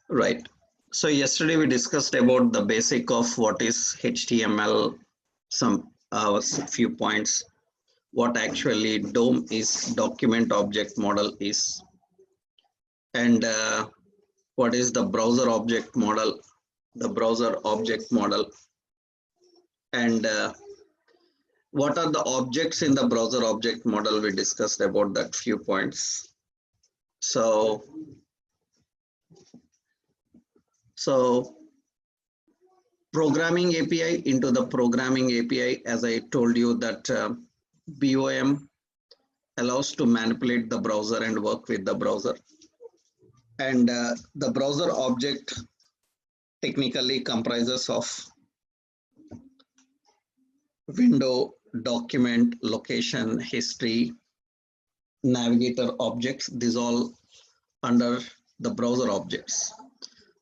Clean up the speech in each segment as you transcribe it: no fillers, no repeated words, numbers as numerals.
Right. So yesterday we discussed about the basic of what is HTML, some few points, what actually DOM is, document object model is, and what is the browser object model, and what are the objects in the browser object model. We discussed about that few points. So programming API into the programming API, as I told you that BOM allows to manipulate the browser and work with the browser. And the browser object technically comprises of window, document, location, history, navigator objects. These all under the browser objects.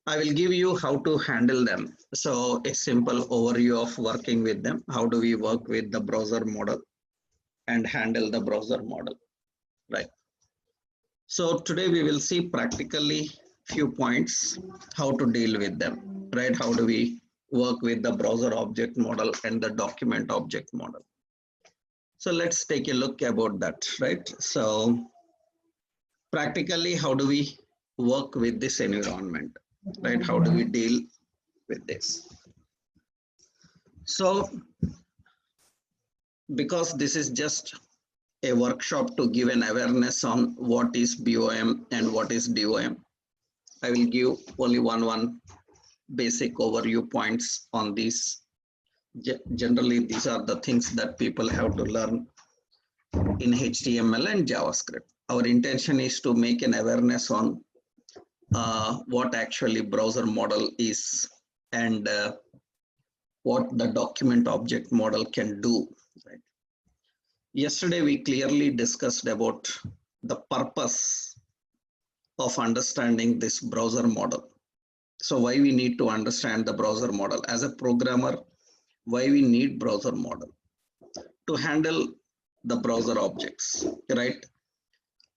I will give you how to handle them. So a simple overview of working with them. How do we work with the browser model and handle the browser model, right? So today we will see practically few points how to deal with them, right? How do we work with the browser object model and the document object model? So let's take a look about that, right? So practically, how do we work with this environment, right? How do we deal with this? So because this is just a workshop to give an awareness on what is BOM and what is DOM, I will give only one basic overview points on these. Generally, these are the things that people have to learn in HTML and JavaScript. Our intention is to make an awareness on what actually browser model is and what the document object model can do. Right? Yesterday, we clearly discussed about the purpose of understanding this browser model. So why we need to understand the browser model as a programmer, why we need browser model to handle the browser objects, right?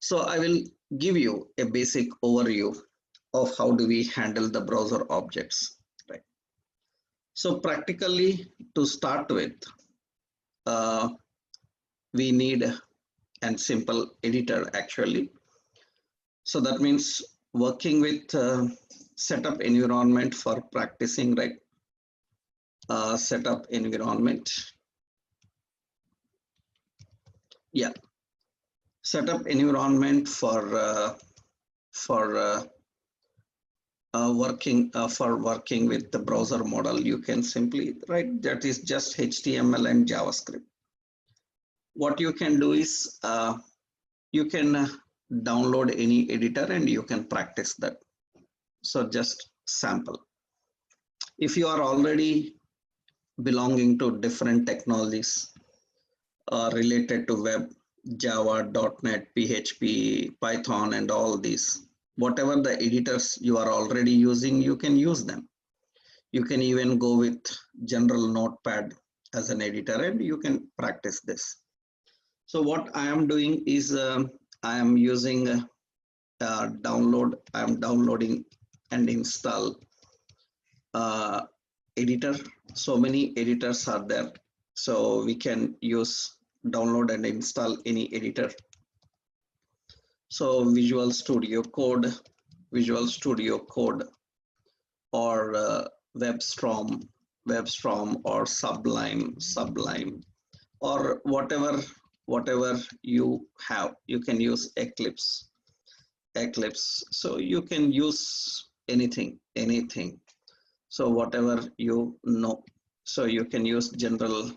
So I will give you a basic overview of how do we handle the browser objects, right? So practically to start with, we need a simple editor actually. So that means working with setup environment for practicing, right? Setup environment. Yeah. Setup environment for working with the browser model. You can simply write that is just HTML and JavaScript. What you can do is you can download any editor and you can practice that. So just sample. If you are already belonging to different technologies related to web, Java, .NET, PHP, Python, and all these, whatever the editors you are already using, you can use them. You can even go with general Notepad as an editor and you can practice this. So what I am doing is I am using download. I am downloading and install editor. So many editors are there. So we can use download and install any editor. So Visual Studio Code, or WebStorm or Sublime, or whatever you have. You can use Eclipse. So you can use anything. So whatever you know. So you can use general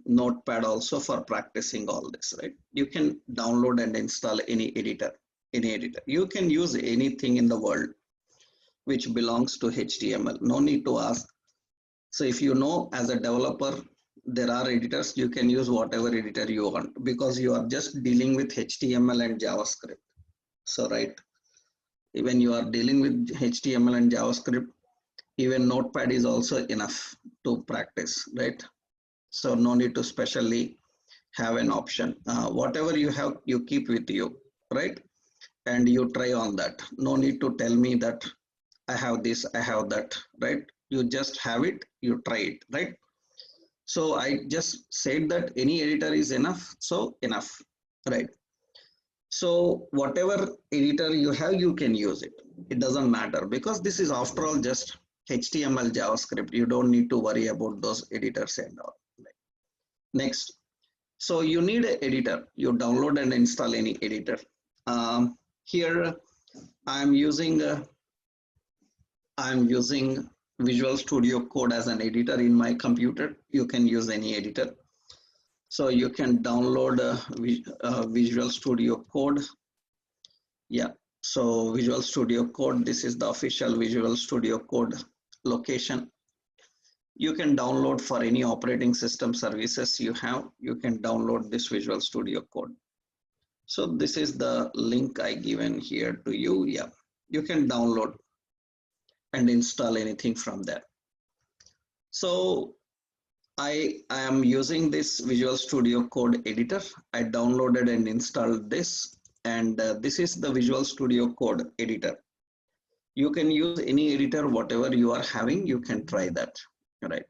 Notepad also for practicing all this, right? You can download and install any editor. You can use anything in the world which belongs to HTML. No need to ask. So if you know as a developer, there are editors, you can use whatever editor you want because you are just dealing with HTML and JavaScript. So right, when you are dealing with HTML and JavaScript, even Notepad is also enough to practice, right? So no need to specially have an option. Whatever you have, you keep with you, right? and you try on that. No need to tell me that I have this, I have that, right? You just have it, you try it, right? So I just said that any editor is enough, so enough, right? So whatever editor you have, you can use it. It doesn't matter because this is after all just HTML, JavaScript. You don't need to worry about those editors and all. Next, so you need an editor. You download and install any editor. Here I'm using Visual Studio Code as an editor in my computer. You can use any editor. So you can download Visual Studio Code. Yeah, so Visual Studio Code, this is the official Visual Studio Code location. You can download for any operating system services you have. You can download this Visual Studio Code. So this is the link I given here to you. Yeah, you can download and install anything from there. So I am using this Visual Studio Code editor. I downloaded and installed this, and this is the Visual Studio Code editor. You can use any editor, whatever you are having, you can try that, right?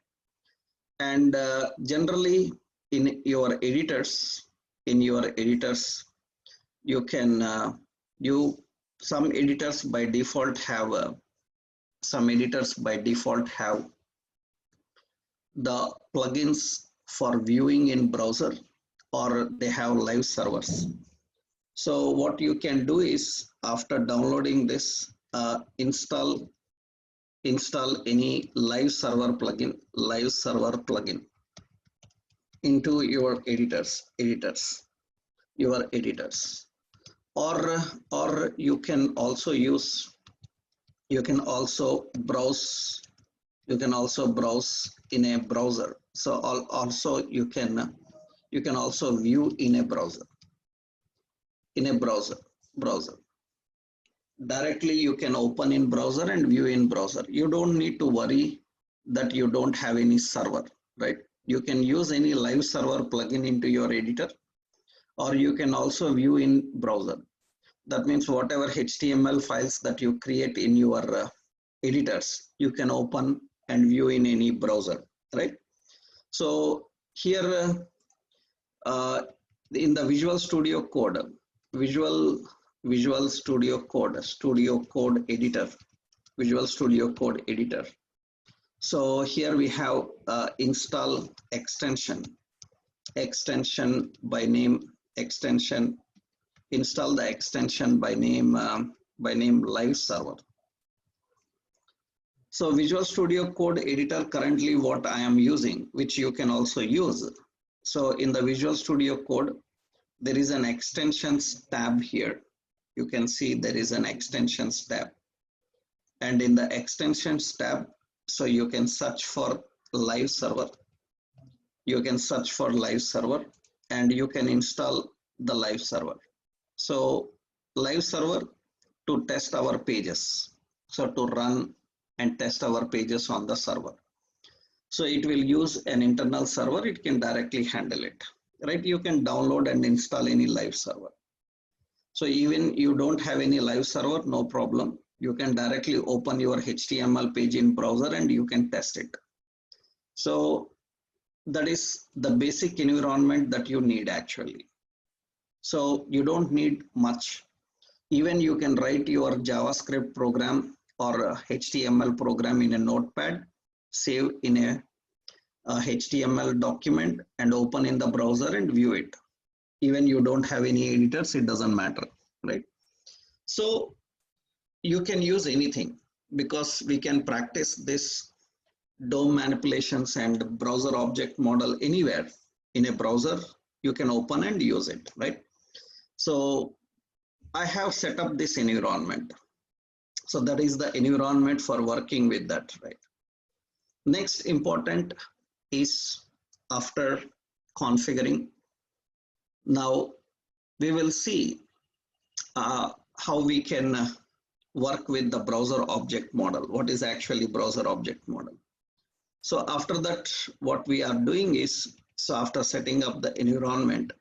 And generally in your editors, you can some editors by default have the plugins for viewing in browser, or they have live servers. So what you can do is, after downloading this, install any live server plugin into your editors, or you can also browse in a browser. So also you can also view in a browser. Directly you can open in browser and view in browser. You don't need to worry that you don't have any server, right? You can use any live server plugin into your editor, or you can also view in browser. That means whatever HTML files that you create in your editors, you can open and view in any browser, right? So here in the Visual Studio Code, Visual Studio Code editor. So here we have install extension by name, install the extension by name live server. So Visual Studio Code editor, currently what I am using, which you can also use. So in the Visual Studio Code, there is an extensions tab here. You can see there is an extensions tab. And in the extensions tab, so you can search for live server. And you can install the live server. So live server to test our pages. So to run and test our pages on the server. So it will use an internal server. It can directly handle it, right? You can download and install any live server. So even you don't have any live server, no problem. You can directly open your HTML page in browser and you can test it. So that is the basic environment that you need actually. So you don't need much. Even you can write your JavaScript program or HTML program in a notepad, save in a HTML document and open in the browser and view it. Even you don't have any editors, it doesn't matter, right? So you can use anything because we can practice this DOM manipulations and browser object model anywhere. In a browser, you can open and use it, right? So I have set up this environment. So that is the environment for working with that, right? Next important is after configuring. Now we will see how we can work with the browser object model. What is actually browser object model? So after that, what we are doing is, so after setting up the environment,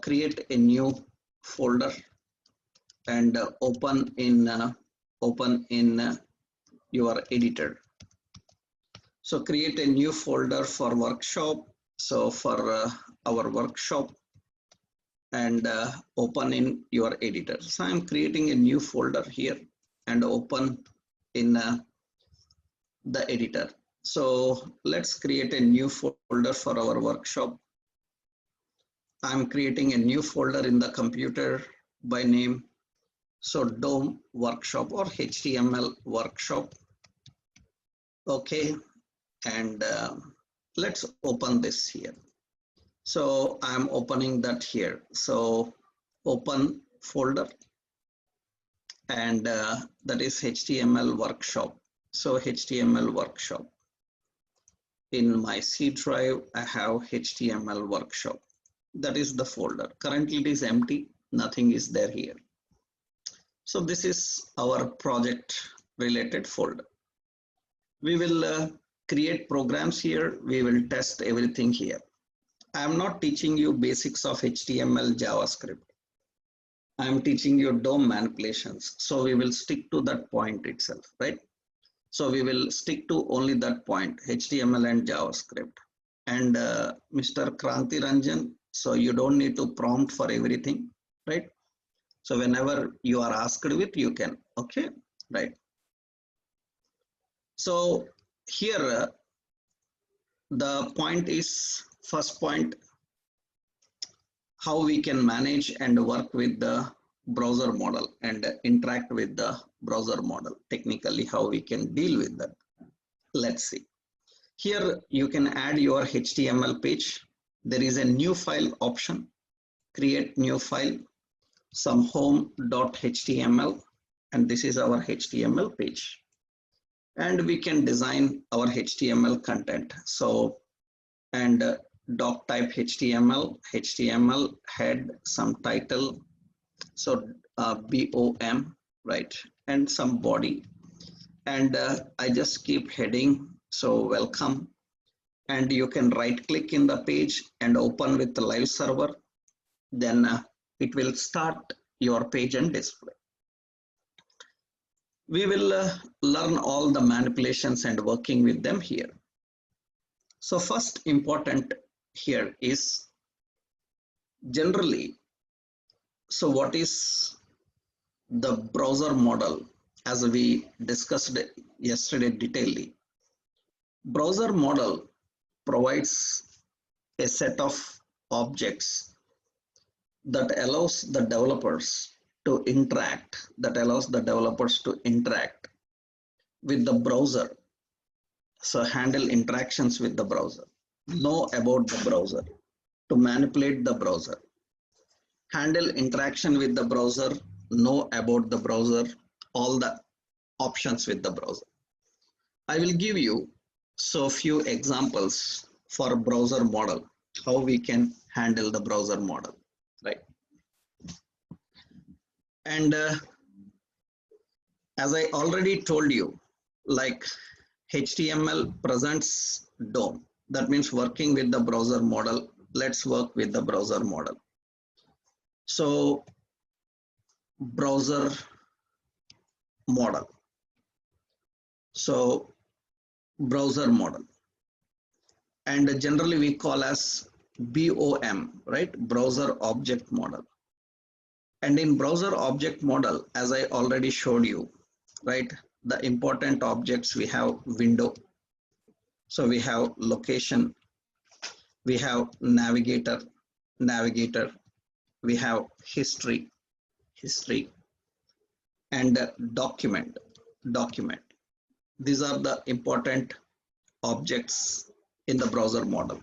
create a new folder and open in your editor. So create a new folder for workshop. So for our workshop, and open in your editor. So I'm creating a new folder here and open in the editor. So let's create a new folder for our workshop. I'm creating a new folder in the computer by name. So DOM workshop or HTML workshop. Okay, and let's open this here. So I'm opening that here. So open folder, and that is HTML workshop. So HTML workshop. In my C drive, I have HTML workshop. That is the folder. Currently it is empty. Nothing is there here. So this is our project related folder. We will create programs here. We will test everything here. I am not teaching you basics of HTML, JavaScript. I am teaching you DOM manipulations. So we will stick to that point itself, right? So we will stick to only that point, HTML and JavaScript. And Mr. Kranti Ranjan, so you don't need to prompt for everything, right? So whenever you are asked with, you can, okay, right? So here, the point is, first point, how we can manage and work with the browser model and interact with the browser model. Technically, how we can deal with that. Let's see. Here you can add your HTML page. There is a new file option. Create new file, some home.html, and this is our HTML page. And we can design our HTML content. So, and doc type HTML head, some title, so BOM, right, and some body, and I just keep heading, so welcome, and you can right click in the page and open with the live server, then it will start your page and display. We will learn all the manipulations and working with them here. So first important here is generally, so what is the browser model? As we discussed yesterday detailedly, browser model provides a set of objects that allows the developers to interact, with the browser. So handle interactions with the browser, know about the browser, to manipulate the browser, handle interaction with the browser, know about the browser, all the options with the browser. I will give you so few examples for browser model, how we can handle the browser model, right? And as I already told you, like HTML presents DOM. That means working with the browser model. Let's work with the browser model. So browser model. So browser model. And generally we call as BOM, right? Browser object model. And in browser object model, as I already showed you, right? The important objects, we have window. So we have location, we have navigator, we have history, and document. These are the important objects in the browser model.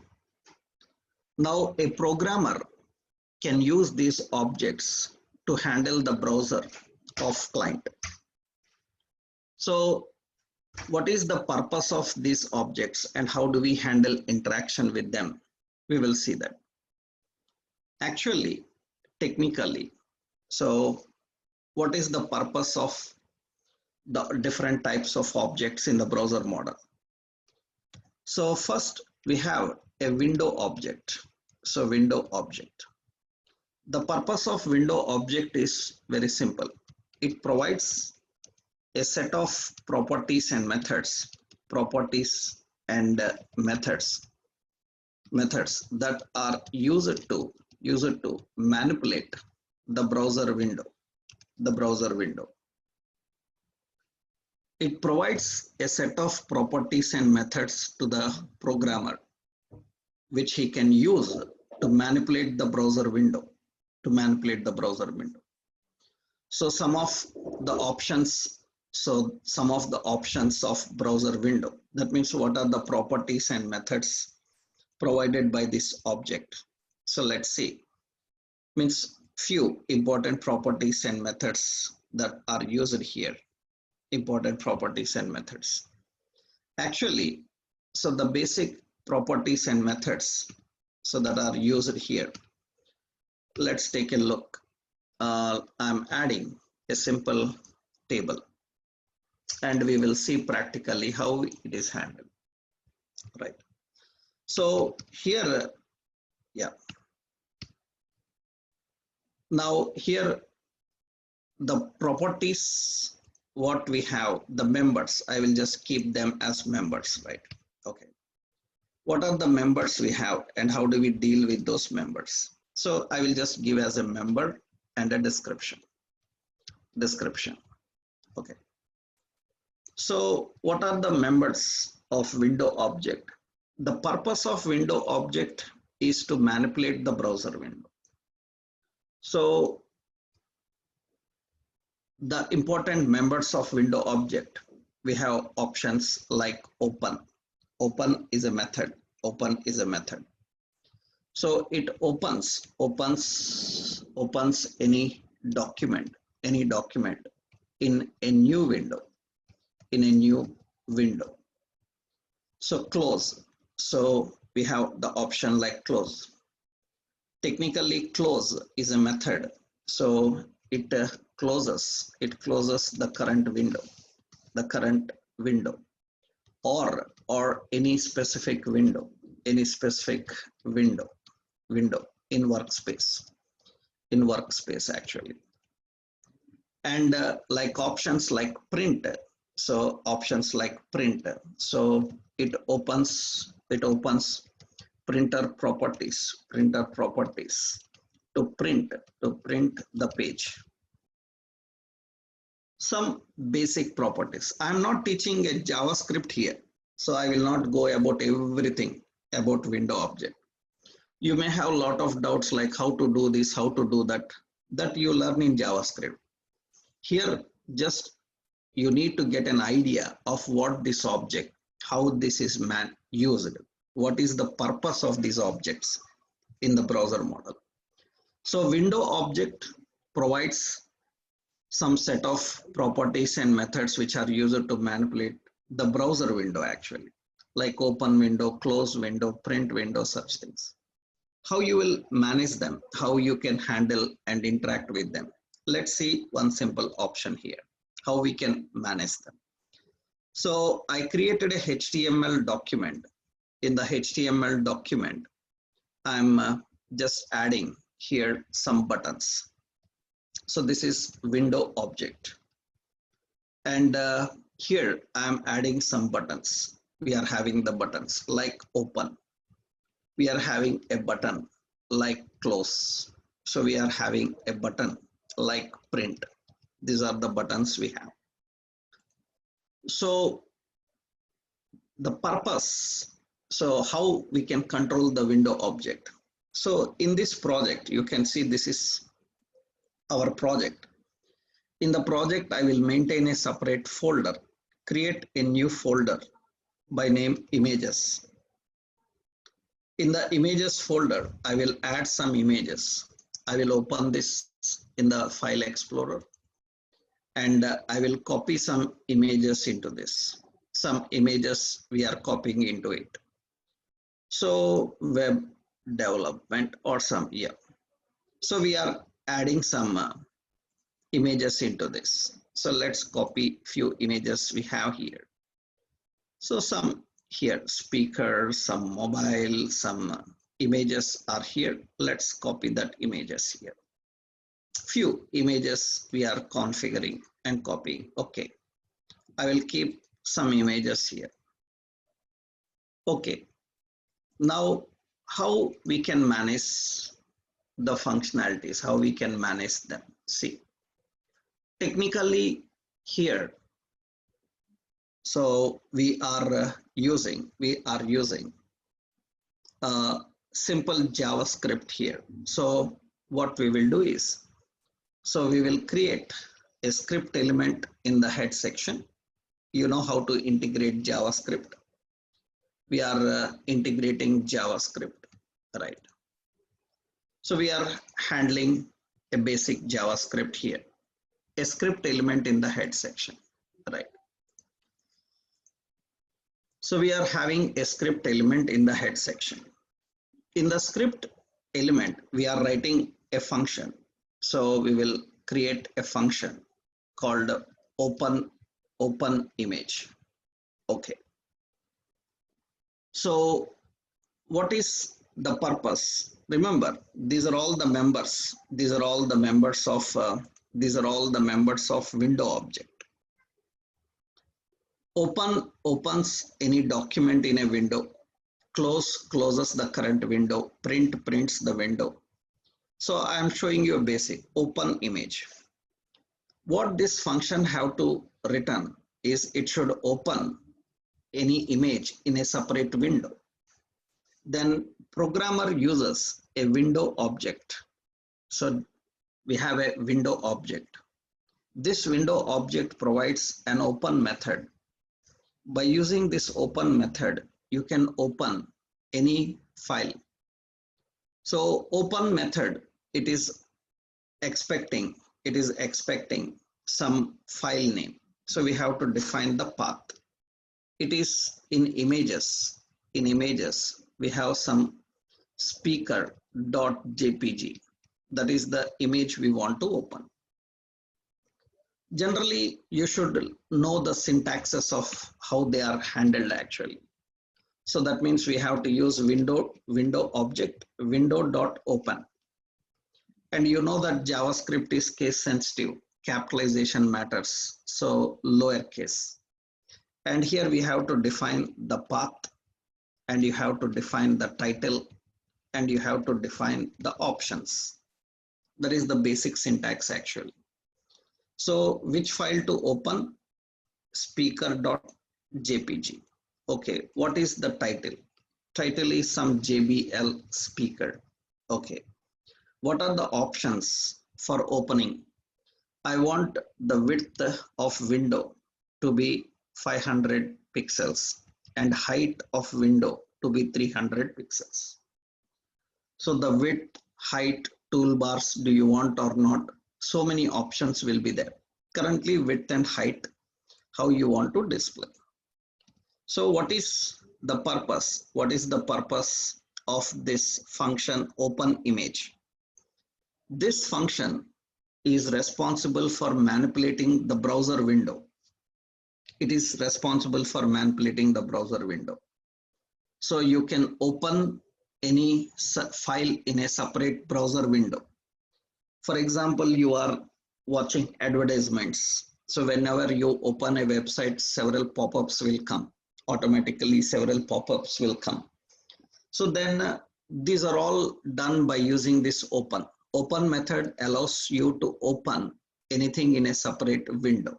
Now a programmer can use these objects to handle the browser of client. So what is the purpose of these objects and how do we handle interaction with them? We will see that. Actually, technically, so what is the purpose of the different types of objects in the browser model? So first we have a window object. So window object. The purpose of window object is very simple. It provides a set of properties and methods, methods that are used to manipulate the browser window. It provides a set of properties and methods to the programmer, which he can use to manipulate the browser window. So some of the options of browser window. That means what are the properties and methods provided by this object. So let's see. Means few important properties and methods that are used here. Important properties and methods. Actually, so the basic properties and methods so that are used here. Let's take a look. I'm adding a simple table and we will see practically how it is handled, right? So here, yeah. Now here, the properties, what we have, the members, I will just keep them as members, right? Okay. What are the members we have and how do we deal with those members? So I will just give as a member and a description. Okay. So what are the members of window object? The purpose of window object is to manipulate the browser window. So the important members of window object, we have options like open. Open is a method. So it opens any document in a new window. So close. So we have the option like close. Technically, close is a method. So it closes the current window, or any specific window in workspace actually. And like options like print. So options like print. So it opens printer properties to print the page. Some basic properties. I'm not teaching a JavaScript here, so I will not go about everything about window object. You may have a lot of doubts like how to do this, how to do that you learn in JavaScript. Here, just you need to get an idea of what this object, how this is used, what is the purpose of these objects in the browser model. So window object provides some set of properties and methods which are used to manipulate the browser window actually, like open window, close window, print window, such things. How you will manage them, how you can handle and interact with them. Let's see one simple option here, how we can manage them. So I created a HTML document. In the HTML document, I'm just adding here some buttons. So this is window object. And here I'm adding some buttons. We are having the buttons like open. We are having a button like close. So we are having a button like print. These are the buttons we have. So the purpose, so how we can control the window object. So in this project, you can see this is our project. In the project, I will maintain a separate folder, create a new folder by name images. In the images folder, I will add some images. I will open this in the file explorer and I will copy some images into this. Some images we are copying into it. So web development or some, yeah. So we are adding some images into this. So let's copy few images we have here. So some here speaker, some mobile, some images are here. Let's copy that images here. Few images we are configuring and copying. Okay, I will keep some images here. Okay, now how we can manage the functionalities, how we can manage them. See, technically here, so we are using simple JavaScript here. So what we will do is, so we will create a script element in the head section. You know how to integrate JavaScript. We are integrating JavaScript, right? So we are handling a basic JavaScript here, a script element in the head section, right? So we are having a script element in the head section. In the script element, we are writing a function. So we will create a function called open image. Okay. So what is the purpose? Remember, these are all the members. These are all the members of window object. Open opens any document in a window. Close closes the current window. Print prints the window. So I am showing you a basic open image. What this function have to return is it should open any image in a separate window. Then programmer uses a window object. So we have a window object. This window object provides an open method. By using this open method, you can open any file. So open method, it is expecting some file name. So we have to define the path. It is in images. In images, we have some speaker.jpg. That is the image we want to open. Generally, you should know the syntaxes of how they are handled actually. So that means we have to use window object, window.open. And you know that JavaScript is case sensitive, capitalization matters, so lowercase. And here we have to define the path, and you have to define the title, and you have to define the options. That is the basic syntax actually. So which file to open? Speaker.jpg. Okay, what is the title? Title is some JBL speaker. Okay, what are the options for opening? I want the width of window to be 500 pixels and height of window to be 300 pixels. So the width, height, toolbars, do you want or not? So many options will be there. Currently width and height, how you want to display. So what is the purpose? What is the purpose of this function open image? This function is responsible for manipulating the browser window. It is responsible for manipulating the browser window. So you can open any file in a separate browser window. For example, you are watching advertisements. So whenever you open a website, several pop-ups will come. Automatically, several pop-ups will come. So then these are all done by using this open. Open method allows you to open anything in a separate window.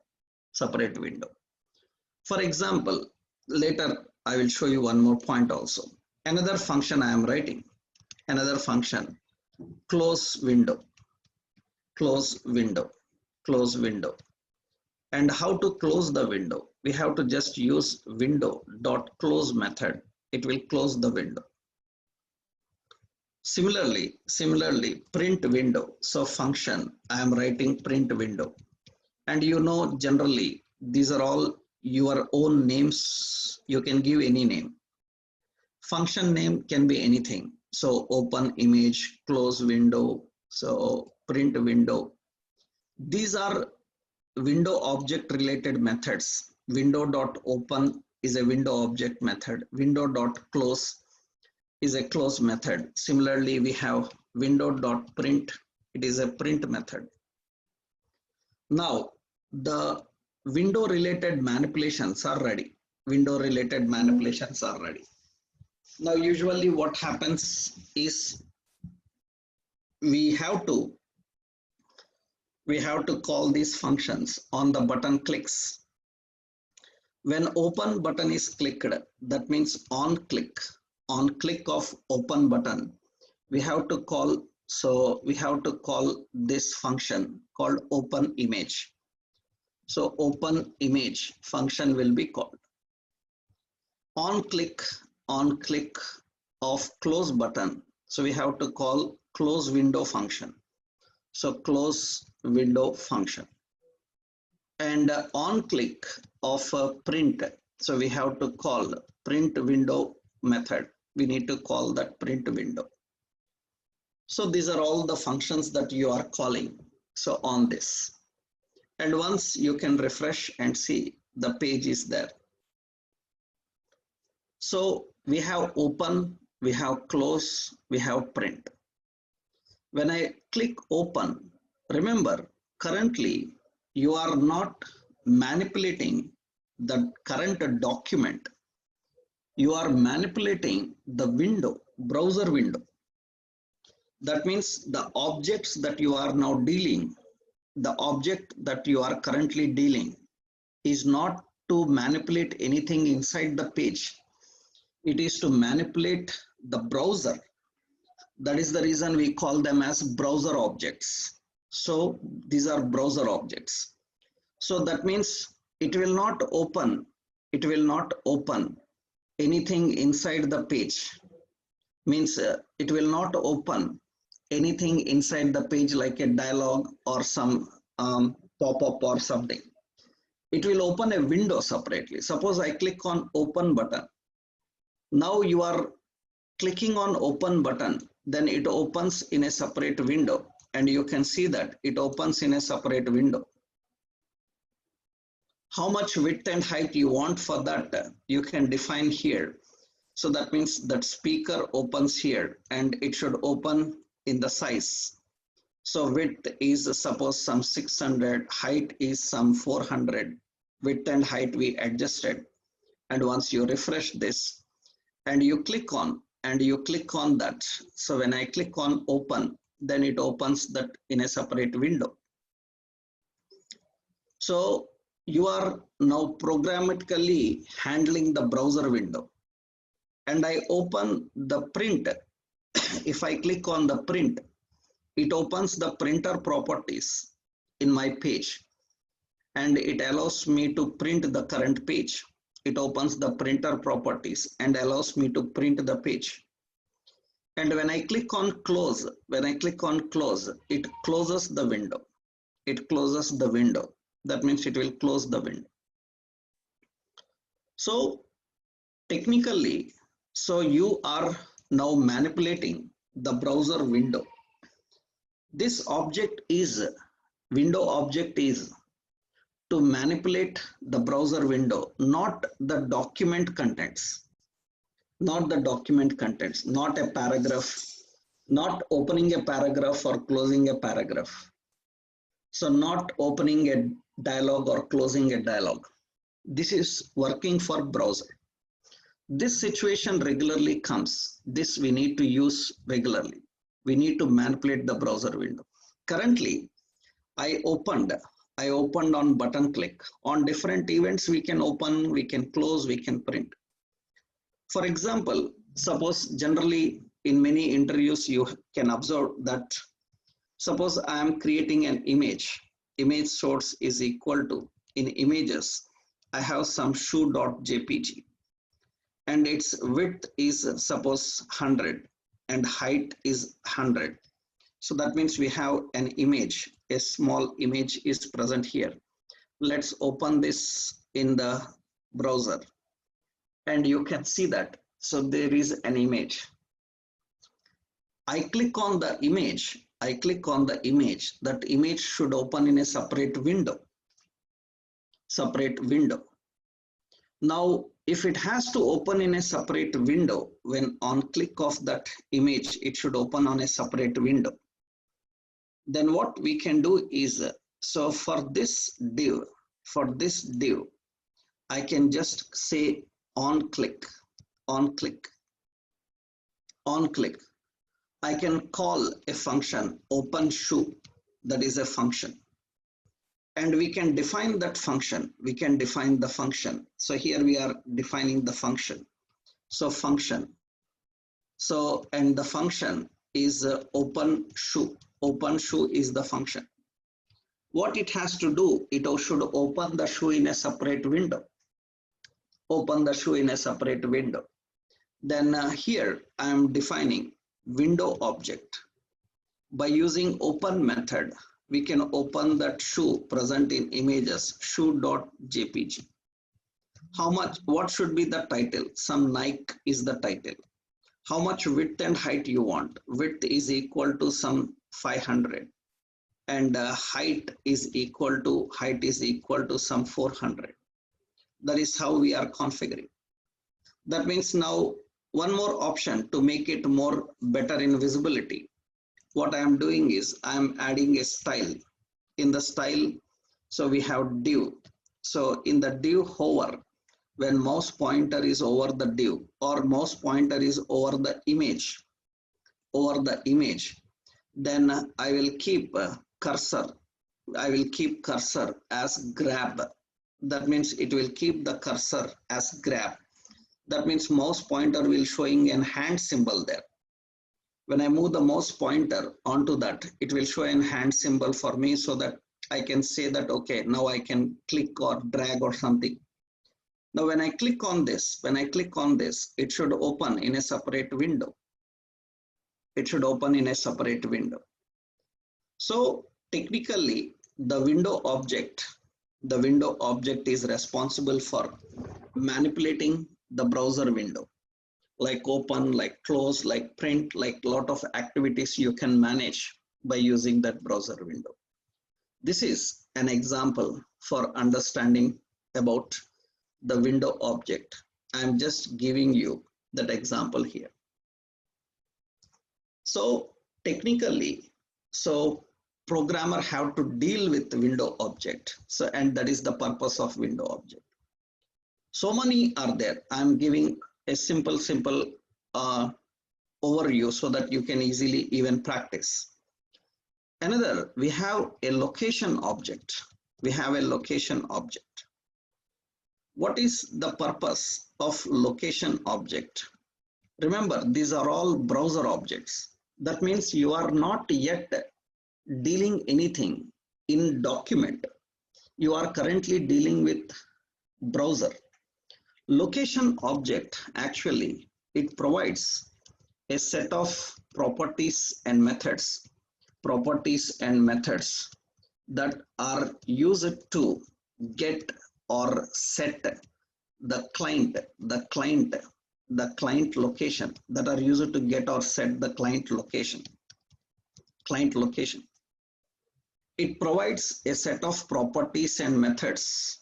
For example, later I will show you one more point also. Another function I am writing. Another function, close window. And how to close the window? We have to just use window.close method. It will close the window. Similarly, print window. So function, I am writing print window. And you know, generally, these are all your own names. You can give any name. Function name can be anything. So open image, close window, so print window. These are window object related methods. Window.open is a window object method. Window.close is a close method. Similarly, we have window.print. It is a print method. Now, the window related manipulations are ready. Window related manipulations are ready. Now, usually what happens is we have to call these functions on the button clicks. When open button is clicked, that means on click of open button, we have to call this function called open image. So open image function will be called. On click of close button, so we have to call close window function. So close window function. And on click of print, so we have to call print window method. We need to call that print window. So these are all the functions that you are calling. So on this, and once you can refresh and see the page is there. So we have open, we have close, we have print. When I click open, remember currently you are not manipulating the current document. You are manipulating the window, browser window. That means the objects that you are now dealing, the object that you are currently dealing is not to manipulate anything inside the page. It is to manipulate the browser. That is the reason we call them as browser objects. So these are browser objects. So that means it will not open anything inside the page. Means it will not open anything inside the page like a dialog or some pop-up or something. It will open a window separately. Suppose I click on open button. Now you are clicking on open button, then it opens in a separate window, and you can see that it opens in a separate window. How much width and height you want for that, you can define here. So that means that speaker opens here and it should open in the size. So width is suppose some 600, height is some 400, width and height we adjusted. And once you refresh this and you click on that. So when I click on open, then it opens that in a separate window. So you are now programmatically handling the browser window. And I open the print. If I click on the print, it opens the printer properties in my page. And it allows me to print the current page. It opens the printer properties and allows me to print the page. And when I click on close, it closes the window. It closes the window. That means it will close the window. So technically, so you are now manipulating the browser window. This object is, window object is to manipulate the browser window, not the document contents. Not the document contents, not a paragraph, not opening a paragraph or closing a paragraph. So not opening a dialog or closing a dialog. This is working for browser. This situation regularly comes. This we need to use regularly. We need to manipulate the browser window. Currently, I opened on button click. On different events, we can open, we can close, we can print. For example, suppose generally in many interviews, you can observe that suppose I am creating an image source is equal to, in images, I have some shoe.jpg and its width is suppose 100 and height is 100. So that means we have an image, a small image is present here. Let's open this in the browser and you can see that. So there is an image. I click on the image, that image should open in a separate window. Now If it has to open in a separate window, when on click of that image, it should open on a separate window. Then what we can do is, so for this div, I can just say on click. I can call a function open shoe, that is a function. And we can define that function. We can define the function. So here we are defining the function. So function. So, and the function is open shoe. Open shoe is the function. What it has to do, it should open the shoe in a separate window. Open the shoe in a separate window. Then here I am defining window object. By using open method, we can open that shoe present in images shoe.jpg. How much, what should be the title? Some Nike is the title. How much width and height you want? Width is equal to some 500 and height is equal to some 400. That is how we are configuring. That means now one more option to make it more better in visibility. What I am doing is I am adding a style. In the style, so we have div. So in the div hover, when mouse pointer is over the div or mouse pointer is over the image, then I will keep cursor. I will keep cursor as grab. That means it will keep the cursor as grab. That means mouse pointer will showing an hand symbol there. When I move the mouse pointer onto that, it will show an hand symbol for me so that I can say that, okay, now I can click or drag or something. Now when I click on this, it should open in a separate window. It should open in a separate window. So technically the window object is responsible for manipulating the browser window. Like open, like close, like print, like lot of activities you can manage by using that browser window. This is an example for understanding about the window object. I'm just giving you that example here. So technically, so programmer have to deal with the window object. So, and that is the purpose of window object. So many are there. I'm giving a simple overview so that you can easily even practice. Another, we have a location object. What is the purpose of location object? Remember, these are all browser objects. That means you are not yet dealing anything in document. You are currently dealing with browser. Location object, actually, it provides a set of properties and methods that are used to get or set the client location, that are used to get or set the client location. It provides a set of properties and methods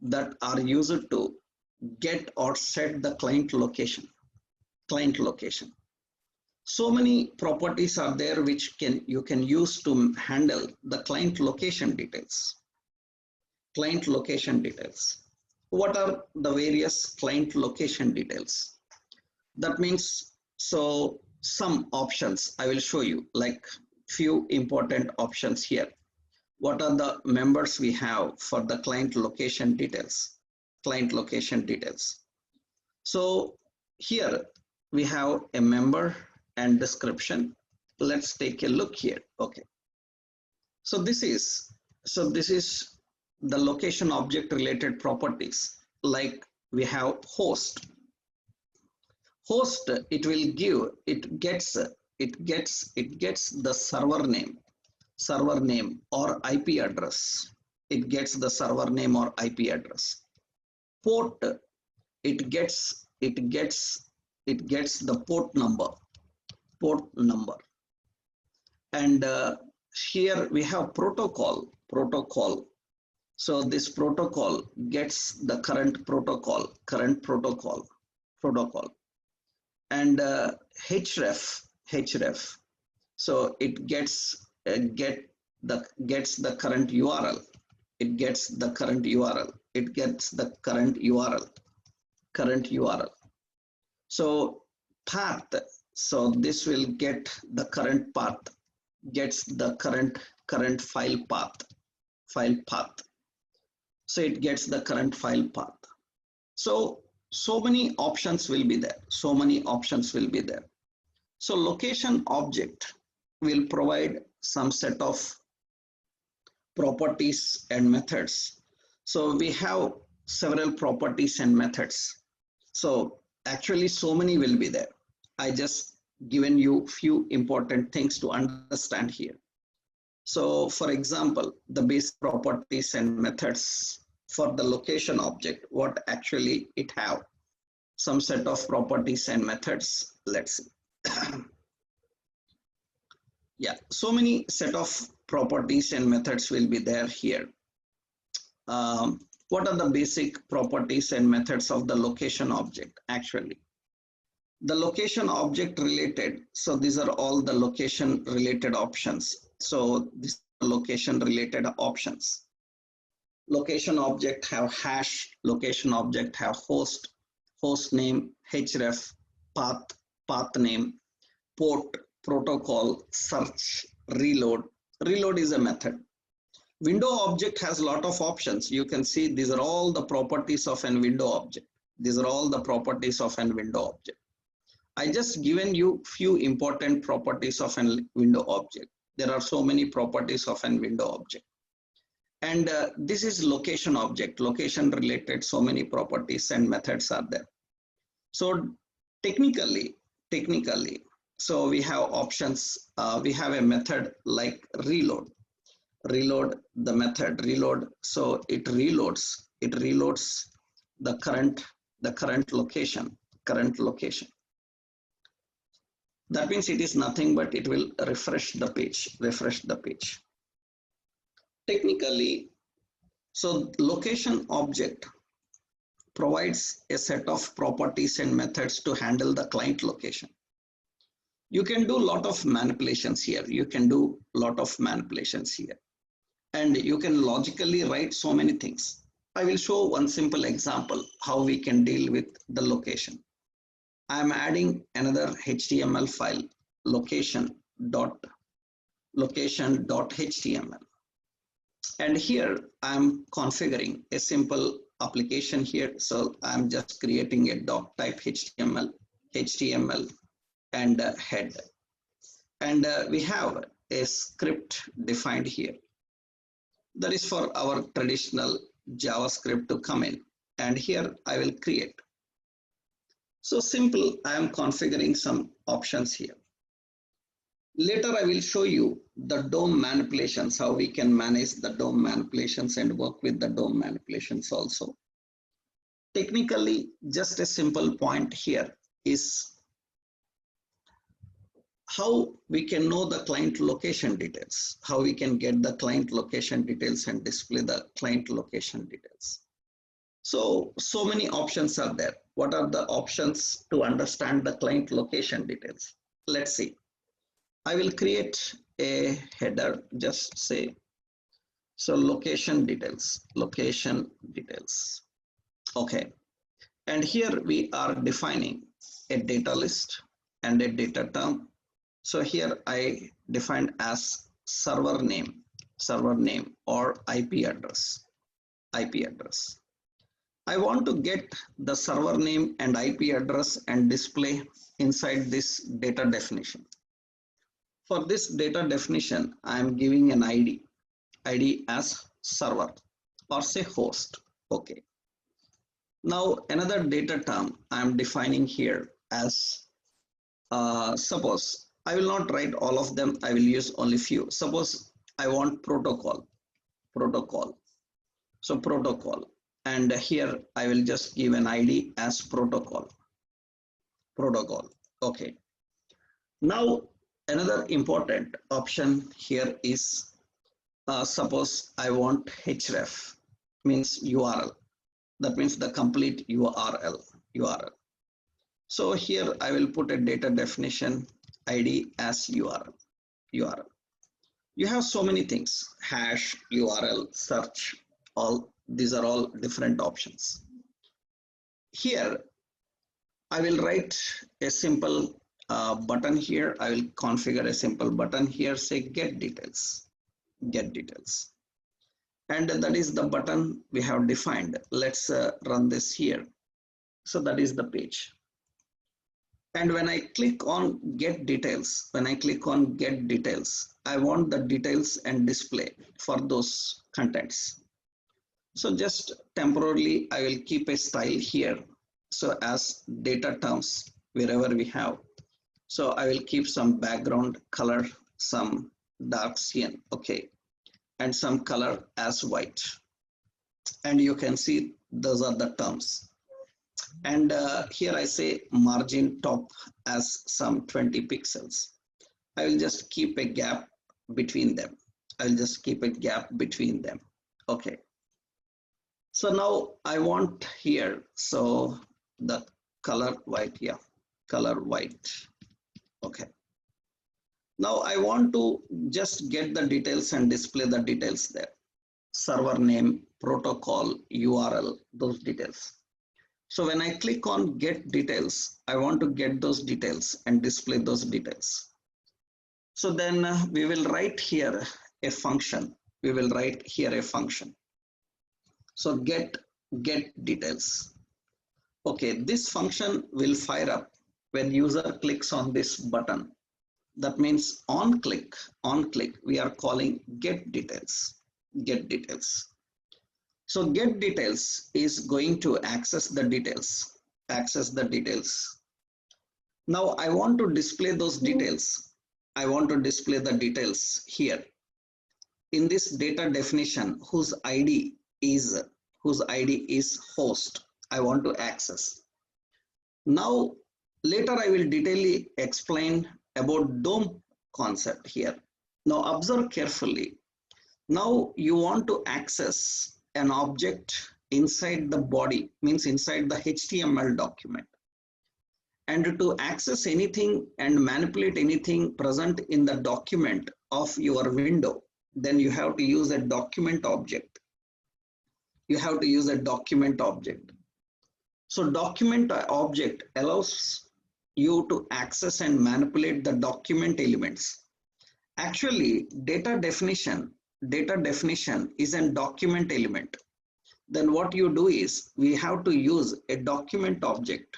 that are used to get or set the client location. So many properties are there which you can use to handle the client location details. What are the various client location details? That means, so some options I will show you, like few important options here. What are the members we have for the client location details? So here we have a member and description. Let's take a look here. Okay. So this is the location object related properties. Like we have host. It gets the server name or IP address. It gets the server name or IP address. Port, it gets the port number. And here we have protocol. So this protocol gets the current protocol, and href. So it gets gets the current URL. It gets the current URL. It gets the current URL. So path. So this will get the current path. Gets the current file path. So it gets the current file path. So many options will be there. So location object will provide some set of properties and methods. So we have several properties and methods. So actually so many will be there. I just given you few important things to understand here. So for example, the basic properties and methods for the location object, what actually it have, some set of properties and methods. Let's see. Yeah, so many set of properties and methods will be there here. What are the basic properties and methods of the location object? Actually, the location object related, so these are all the location related options. So these are location related options. Location object have hash, location object have host name, href, path name, port, protocol, search, reload. Reload is a method. Window object has a lot of options. You can see these are all the properties of an window object. I just given you few important properties of an window object. There are so many properties of an window object. And this is location object, location related, so many properties and methods are there. So technically, so we have options. We have a method like reload. The method reload. So it reloads the current location. That means it is nothing but it will refresh the page. Technically, so location object provides a set of properties and methods to handle the client location. You can do a lot of manipulations here. And you can logically write so many things. I will show one simple example how we can deal with the location. I am adding another HTML file, location.html. And here I am configuring a simple application here. So I'm just creating a doc type HTML and head. And we have a script defined here. That is for our traditional JavaScript to come in. And here I will create. So simple, I am configuring some options here. Later I will show you the DOM manipulations, how we can manage the DOM manipulations and work with the DOM manipulations also. Technically, just a simple point here is how we can know the client location details, how we can get the client location details and display the client location details. So many options are there. What are the options to understand the client location details? Let's see. I will create a header, just say, so location details. Okay. And here we are defining a data list and a data term. So here I defined as server name or IP address. I want to get the server name and IP address and display inside this data definition. For this data definition, I am giving an ID as server or say host. Okay. Now another data term I am defining here as suppose I will not write all of them. I will use only few. Suppose I want protocol. So protocol. And here I will just give an ID as protocol. Okay. Now another important option here is suppose I want href. means URL. That means the complete URL. So here I will put a data definition ID as URL. You have so many things, hash, URL, search, all these are all different options. Here I will write a simple button here. I will configure a simple button here, say get details. And that is the button we have defined. Let's run this here. So that is the page. And when I click on get details, I want the details and display for those contents. So just temporarily, I will keep a style here. So as data terms, wherever we have. So I will keep some background color, some dark cyan, okay, and some color as white. And you can see those are the terms. And here I say margin top as some 20 pixels. I will just keep a gap between them. Okay. So now I want here, so the color white, color white. Okay. Now I want to just get the details and display the details there. Server name, protocol, URL, those details. So when I click on get details, I want to get those details and display those details. So then we will write here a function. So get details. Okay, this function will fire up when user clicks on this button. That means on click, we are calling get details. So get details is going to access the details. Now I want to display those details. I want to display the details here. In this data definition, whose ID is host, I want to access. Now later I will detailedly explain about DOM concept here. Now observe carefully. Now you want to access an object inside the body, means inside the HTML document. And to access anything and manipulate anything present in the document of your window, then you have to use a document object. So document object allows you to access and manipulate the document elements. Actually, data definition is a document element. Then what you do is we have to use a document object.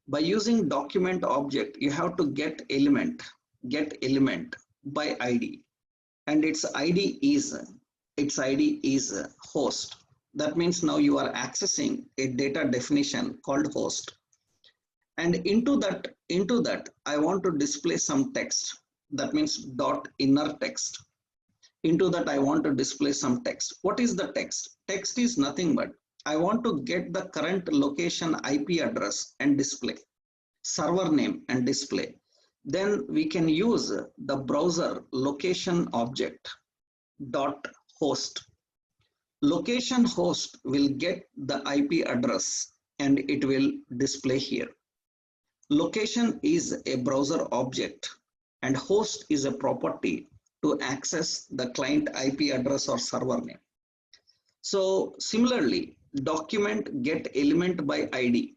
By using document object, you have to get element by ID, and its ID is host. That means now you are accessing a data definition called host. And into that I want to display some text. That means dot inner text. Into that I want to display some text. What is the text? Text is nothing but I want to get the current location IP address and display, server name and display. Then we can use the browser location object dot host. Location host will get the IP address and it will display here. Location is a browser object and host is a property to access the client IP address or server name. So similarly, document get element by ID,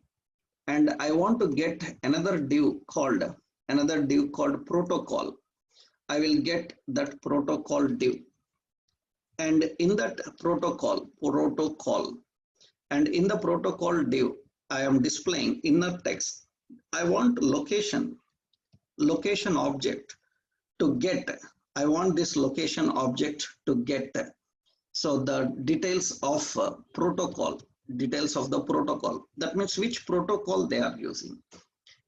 and I want to get another div called protocol. I will get that protocol div, and in that protocol, and in the protocol div, I am displaying inner text. I want location object to get. I want this location object to get. So the details of protocol, that means which protocol they are using.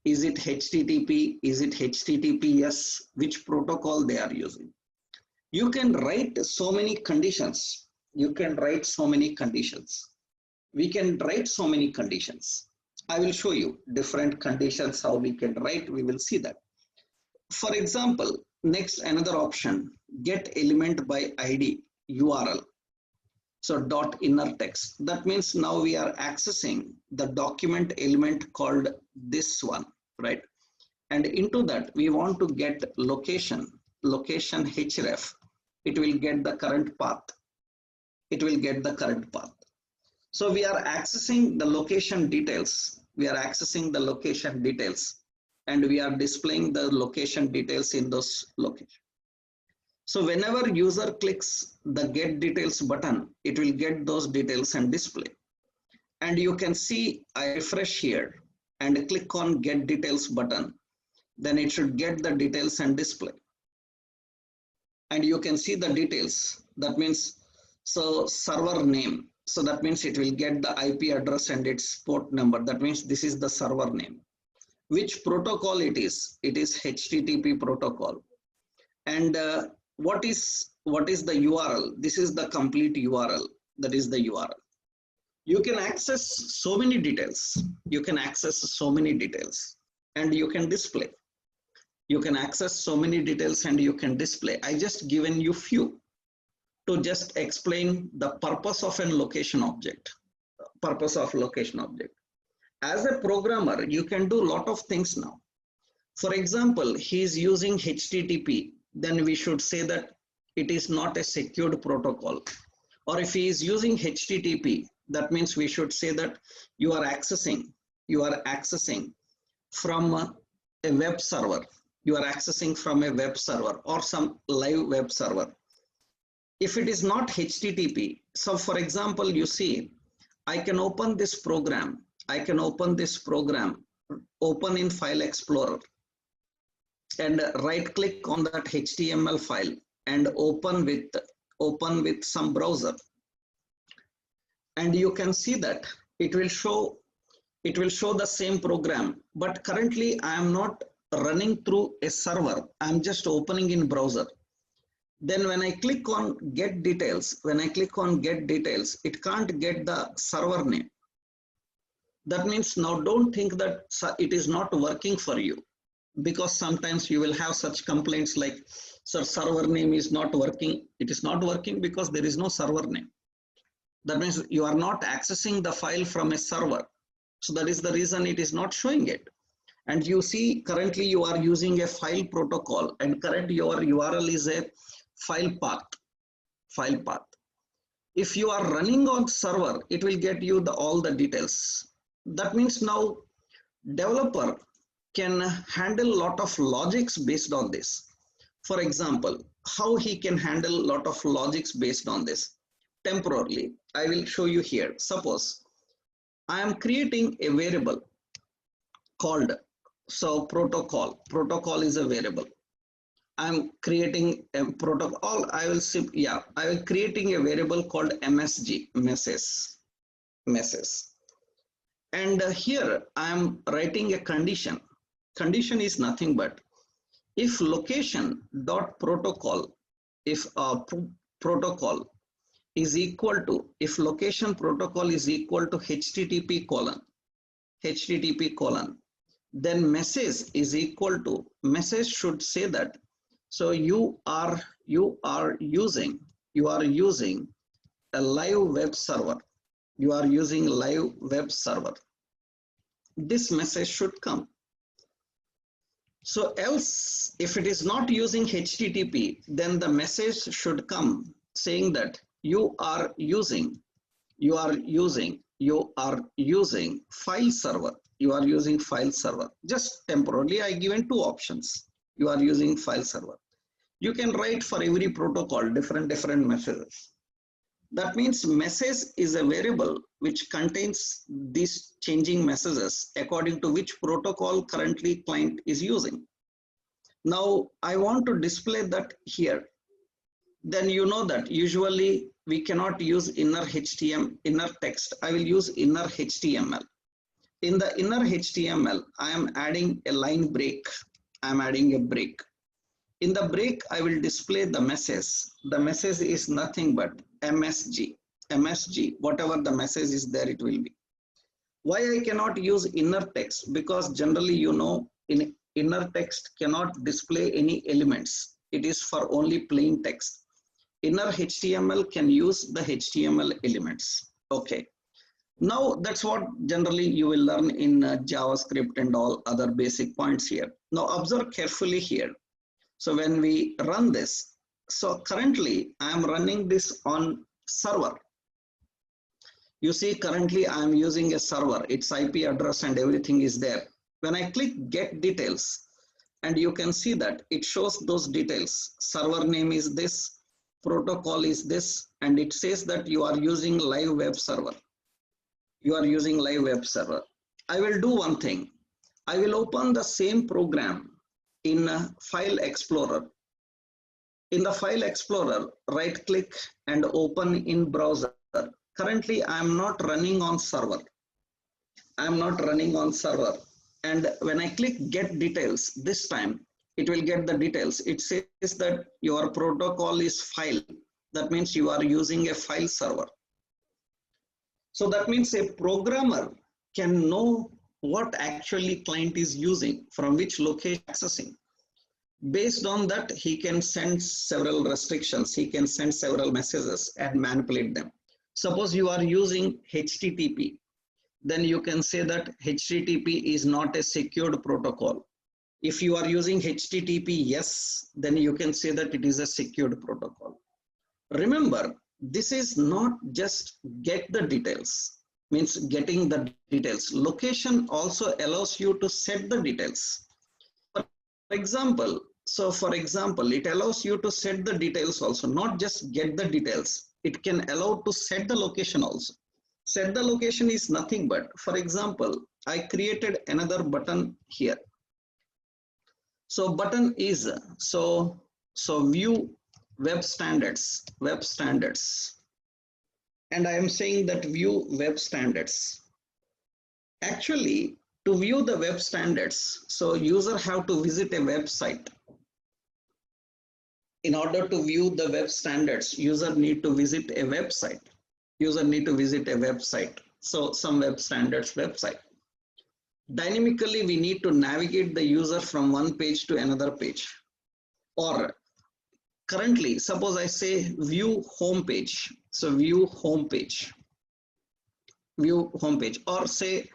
Is it HTTP? Is it HTTPS? Which protocol they are using? You can write so many conditions. We can write so many conditions. I will show you different conditions, how we can write. We will see that. For example, next another option, get element by ID URL. So dot inner text. That means now we are accessing the document element called this one, right? And into that we want to get location href. It will get the current path. It will get the current path. So we are accessing the location details. We are accessing the location details, and we are displaying the location details in those locations. So whenever user clicks the get details button, it will get those details and display. And you can see, I refresh here and click on get details button, then it should get the details and display. And you can see the details. That means, so server name. So that means it will get the IP address and its port number. That means this is the server name. Which protocol it is? It is HTTP protocol. And what is the URL? This is the complete URL. That is the URL. You can access so many details. You can access so many details, and you can display. You can access so many details and you can display. I just given you few to just explain the purpose of a location object. Purpose of location object. As a programmer, you can do a lot of things now. For example, he is using HTTP, then we should say that it is not a secured protocol. Or if he is using HTTP, that means we should say that you are accessing from a web server. You are accessing from a web server or some live web server. If it is not HTTP, so for example, you see, I can open this program. Open in File Explorer, and right click on that HTML file and open with some browser. And you can see that it will show the same program, but currently I am not running through a server. I'm just opening in browser. Then when I click on get details, it can't get the server name. That means now don't think that it is not working for you, because sometimes you will have such complaints like, sir, server name is not working. It is not working because there is no server name. That means you are not accessing the file from a server. So that is the reason it is not showing it. And you see currently you are using a file protocol, and current your URL is a file path. If you are running on server, it will get you all the details. That means now developer can handle a lot of logics based on this. For example, how he can handle a lot of logics based on this. Temporarily, I will show you here. Suppose I am creating a variable called, so protocol is a variable. I'm creating a protocol. I will creating a variable called MSG, message. And here I am writing a condition. Condition is nothing but if location dot protocol, if protocol is equal to, if location protocol is equal to HTTP colon, then message is equal to, message should say that, so you are using a live web server. You are using live web server. This message should come. So else, if it is not using HTTP, then the message should come saying that you are using file server. You are using file server. Just temporarily, I given two options. You are using file server. You can write for every protocol different messages. That means message is a variable which contains these changing messages according to which protocol currently client is using. Now I want to display that here. Then you know that usually we cannot use inner text. I will use inner HTML. In the inner HTML, I am adding a line break. I am adding a break. In the break, I will display the message. The message is nothing but MSG, whatever the message is there, it will be. Why I cannot use inner text? Because generally, you know, in inner text cannot display any elements. It is for only plain text. inner HTML can use the HTML elements. Okay. Now that's what generally you will learn in JavaScript and all other basic points here. Now observe carefully here. So when we run this, so currently I am running this on server. You see currently I am using a server, its IP address and everything is there. When I click get details, and you can see that it shows those details. Server name is this, protocol is this, and it says that you are using live web server. You are using live web server. I will do one thing. I will open the same program in File Explorer. In the File Explorer, right click and open in browser. Currently, I am not running on server. I am not running on server. And when I click get details, this time it will get the details. It says that your protocol is file. That means you are using a file server. So that means a programmer can know what actually client is using, from which location accessing. Based on that, he can send several restrictions. He can send several messages and manipulate them. Suppose you are using HTTP, then you can say that HTTP is not a secured protocol. If you are using HTTP, yes, then you can say that it is a secured protocol. Remember, this is not just get the details, means getting the details. Location also allows you to set the details. For example, it allows you to set the details also, not just get the details. It can allow to set the location also. Set the location is nothing but, for example, I created another button here. So button is, so view web standards, and I am saying that view web standards. Actually, to view the web standards, so user have to visit a website. In order to view the web standards, user need to visit a website. So some web standards website. Dynamically, we need to navigate the user from one page to another page. Or currently, suppose I say view home page. So view home page, or say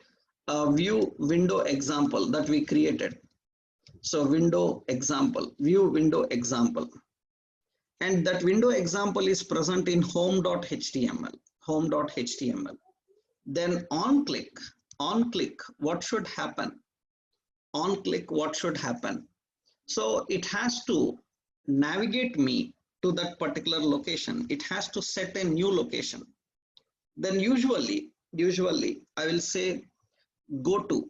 view window example that we created. So window example, view window example. And that window example is present in home.html. Then on click, what should happen? So it has to navigate me to that particular location. It has to set a new location. Then usually I will say go to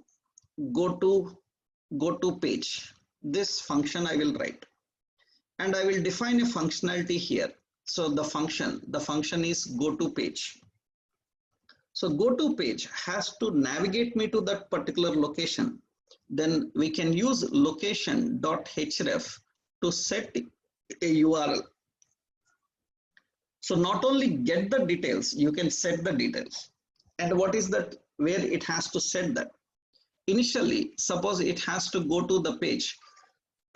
page. This function I will write, and I will define a functionality here. So the function is go to page. So go to page has to navigate me to that particular location. Then we can use location.href to set a URL. So not only get the details, you can set the details. And what is that, where it has to set that? Initially, suppose it has to go to the page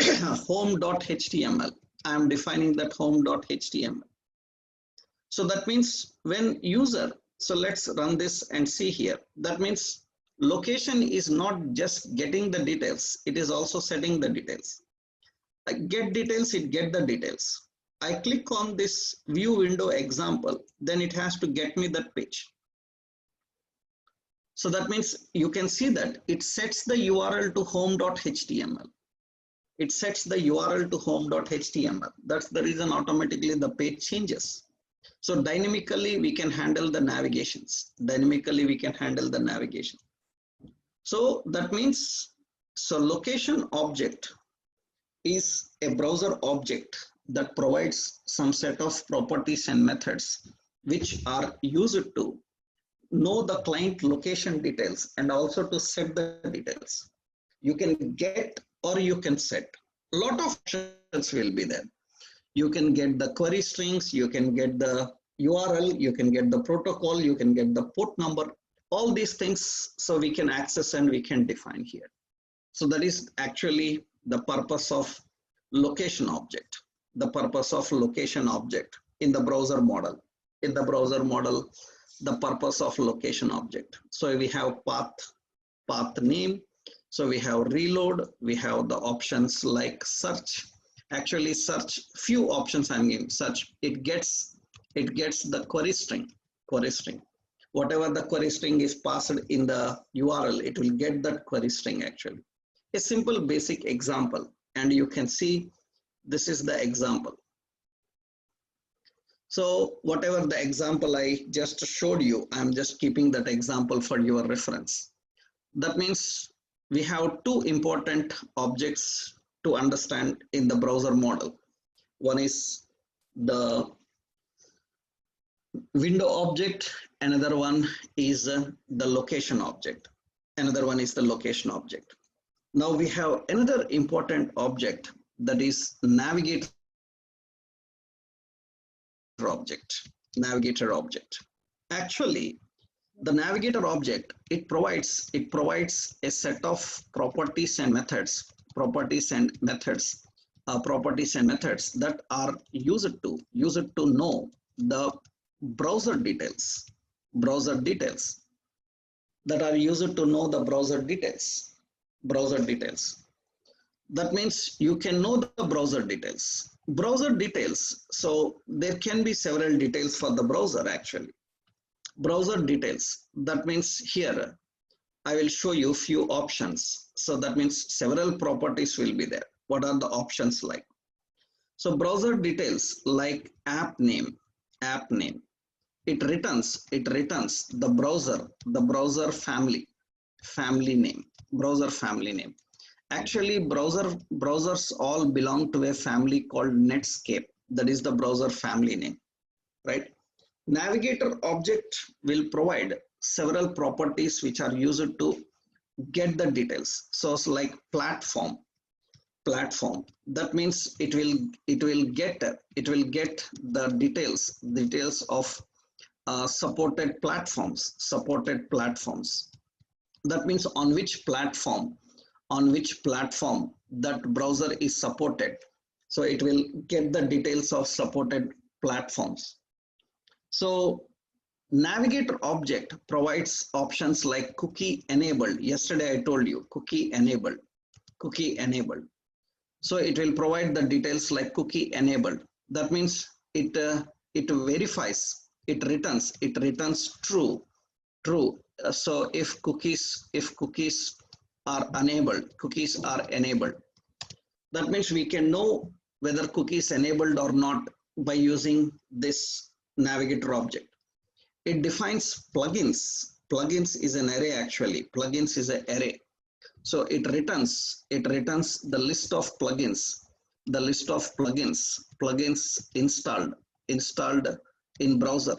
home.html. I am defining that home.html. So that means when user, so let's run this and see here. That means location is not just getting the details, it is also setting the details. I get details, it get the details. I click on this view window example, then it has to get me that page. So that means you can see that it sets the URL to home.html. It sets the URL to home.html. That's the reason automatically the page changes. So dynamically we can handle the navigations. So that means, so location object is a browser object that provides some set of properties and methods which are used to know the client location details and also to set the details. You can get or you can set. A lot of options will be there. You can get the query strings, you can get the URL, you can get the protocol, you can get the port number, all these things, so we can access and we can define here. So that is actually the purpose of location object. in the browser model. In the browser model, the purpose of location object. So we have path name. So we have reload. We have the options like search. Actually, search, few options I'm giving. Search, it gets the query string. Whatever the query string is passed in the URL, it will get that query string actually. A simple basic example, and you can see this is the example. So whatever the example I just showed you, I'm just keeping that example for your reference. That means we have two important objects to understand in the browser model. One is the window object, another one is the location object. Now we have another important object, that is navigator object. Actually, the navigator object, it provides a set of properties and methods that are used to know the browser details that are used to know the browser details. That means you can know the browser details. So there can be several details for the browser actually. Browser details, that means here I will show you few options. So that means several properties will be there. What are the options like? So browser details like app name. It returns the browser family name. Actually, browsers all belong to a family called Netscape. That is the browser family name, right? Navigator object will provide several properties which are used to get the details. So it's like platform. That means it will get the details of supported platforms. That means on which platform that browser is supported. So it will get the details of supported platforms. So navigator object provides options like cookie enabled. Yesterday I told you cookie enabled. So it will provide the details like cookie enabled. That means it verifies, it returns true. So if cookies are enabled, that means we can know whether cookies enabled or not by using this navigator object. It defines plugins. Plugins is an array actually. Plugins is an array. So it returns the list of plugins installed in browser.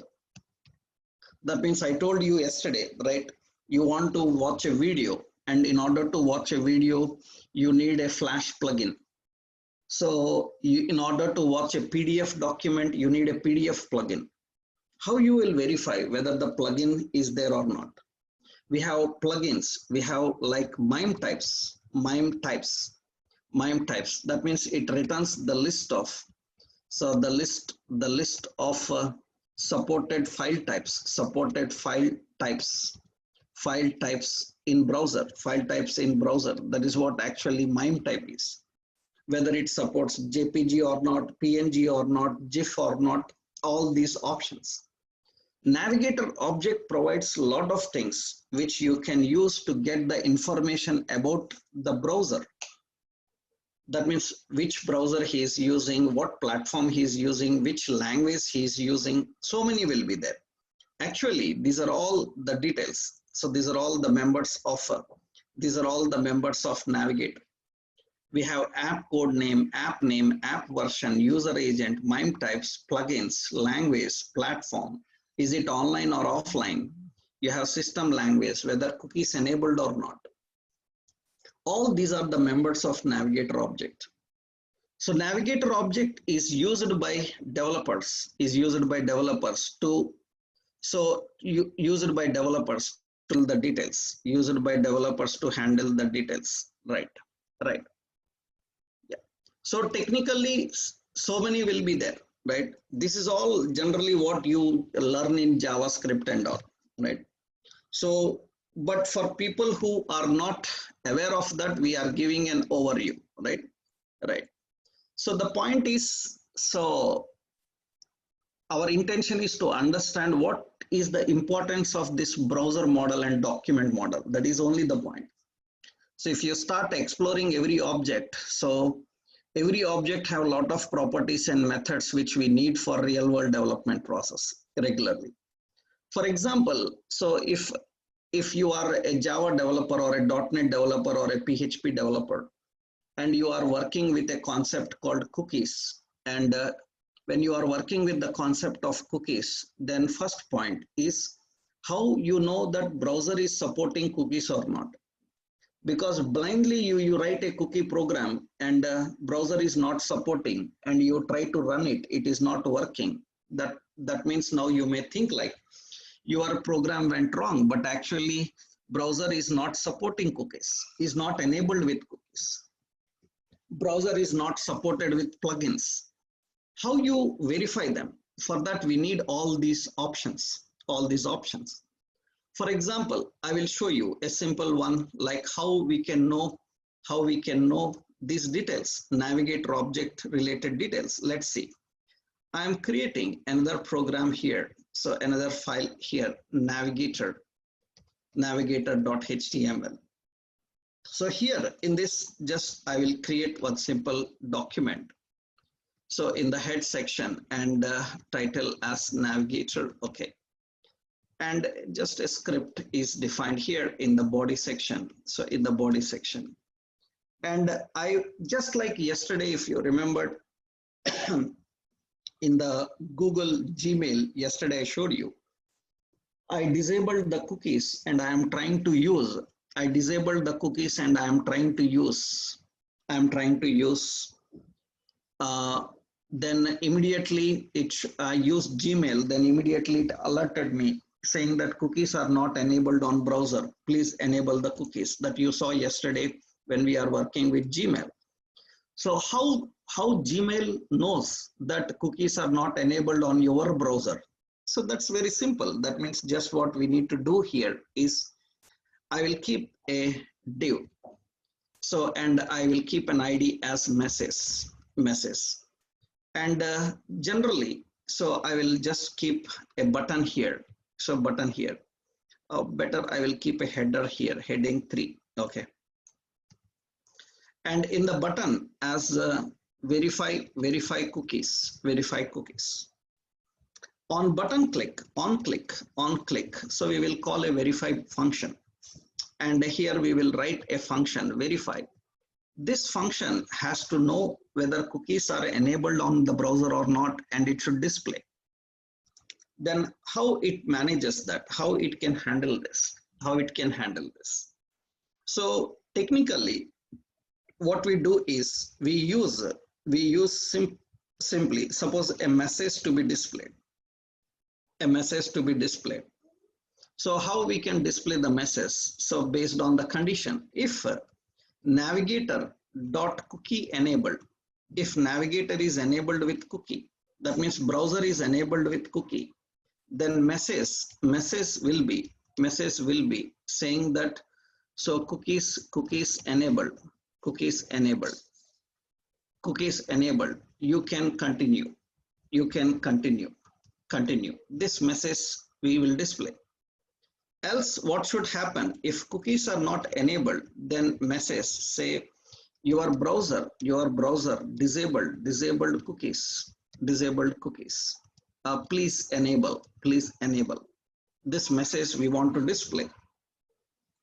That means I told you yesterday, right? You want to watch a video, and in order to watch a video, you need a Flash plugin. So in order to watch a PDF document, you need a PDF plugin. How you will verify whether the plugin is there or not? We have plugins. We have like MIME types. That means it returns the list of. So the list of supported file types in browser. That is what actually MIME type is. Whether it supports JPG or not, PNG or not, GIF or not, all these options. Navigator object provides a lot of things which you can use to get the information about the browser. That means which browser he is using, what platform he is using, which language he is using. So many will be there. Actually, these are all the details. So these are all the members of Navigator. We have app code name, app version, user agent, MIME types, plugins, language, platform. Is it online or offline? You have system language, whether cookies enabled or not. All these are the members of Navigator object. So Navigator object is used by developers. Use the details. Used by developers to handle the details. Right. Yeah. So technically, so many will be there. right? This is all generally what you learn in JavaScript and all, right? So, but for people who are not aware of that, we are giving an overview, right? Right. So the point is, so our intention is to understand what is the importance of this browser model and document model. That is only the point. So if you start exploring every object, so every object have a lot of properties and methods which we need for real world development process regularly. For example, so if you are a Java developer or a .NET developer or a PHP developer, and you are working with a concept called cookies, and when you are working with the concept of cookies, then first point is how you know that browser is supporting cookies or not. Because blindly you write a cookie program and browser is not supporting, and you try to run it, it is not working. That means now you may think like your program went wrong, but actually browser is not supporting cookies, is not enabled with cookies. Browser is not supported with plugins. How you verify them? For that we need all these options, For example, I will show you a simple one, like how we can know these details, Navigator object related details. Let's see. I am creating another program here. So another file here, navigator.html. So here in this, just I will create one simple document. So in the head section and title as Navigator, okay. And just a script is defined here in the body section. So in the body section. And I, just like yesterday, if you remember, in the Google Gmail, yesterday I showed you, I disabled the cookies and I am trying to use, then immediately I used Gmail, then immediately it alerted me saying that cookies are not enabled on browser. Please enable the cookies that you saw yesterday when we are working with Gmail. So how Gmail knows that cookies are not enabled on your browser? So that's very simple. That means just what we need to do here is I will keep a div. So, and I will keep an ID as message. And generally, so I will just keep a button here. So button here. Better I will keep a header here, heading 3. Okay. And in the button as verify cookies. On button click, on click. So we will call a verify function. And here we will write a function, verify. This function has to know whether cookies are enabled on the browser or not, and it should display. Then how it manages that, how it can handle this. So technically, what we do is we use simply, suppose a message to be displayed. So how we can display the message? So based on the condition, if navigator.cookie enabled, if navigator is enabled with cookie, that means browser is enabled with cookie, then message will be saying that so cookies enabled, you can continue, this message we will display. Else what should happen if cookies are not enabled? Then message say your browser disabled cookies, please enable. This message we want to display,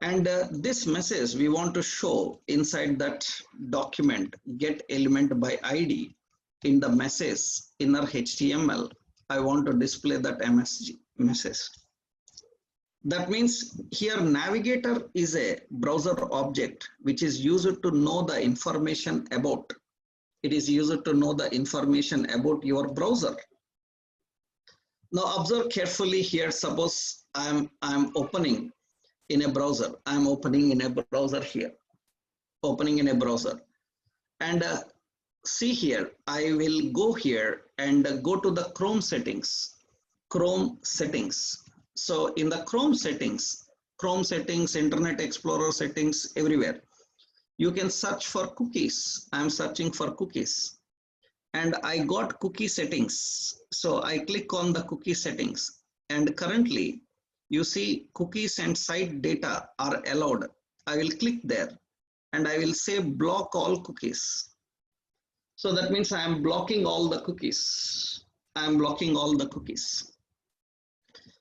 and this message we want to show inside that document get element by ID in the message inner HTML. I want to display that message. That means here navigator is a browser object which is used to know the information about. It is used to know the information about your browser. Now observe carefully here. Suppose I'm opening in a browser. I'm opening in a browser here. And see here, I will go here and go to the Chrome settings. Chrome settings. So in the Chrome settings, Internet Explorer settings, everywhere, you can search for cookies. I'm searching for cookies and I got cookie settings. So I click on the cookie settings and currently you see cookies and site data are allowed. I will click there and I will say block all cookies. So that means I am blocking all the cookies. I am blocking all the cookies.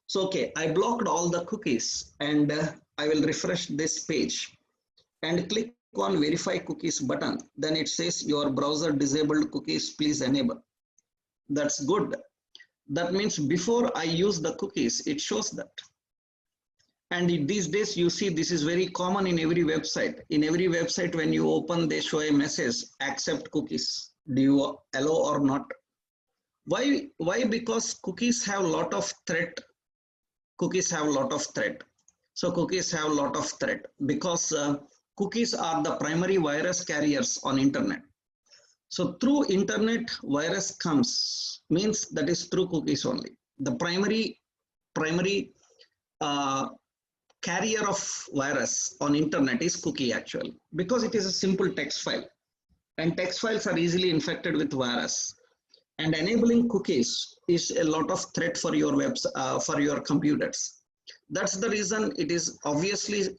So, okay, I blocked all the cookies and I will refresh this page and click on verify cookies button. Then it says your browser disabled cookies, please enable. That's good. That means before I use the cookies, it shows that. And these days you see this is very common in every website. In every website when you open, they show a message, accept cookies. Do you allow or not? Why? Because cookies have a lot of threat. Cookies have a lot of threat. So cookies have a lot of threat because cookies are the primary virus carriers on internet. So through internet virus comes, means that is through cookies only. The primary carrier of virus on internet is cookie actually, because it is a simple text file and text files are easily infected with virus. And enabling cookies is a lot of threat for your for your computers. That's the reason it is obviously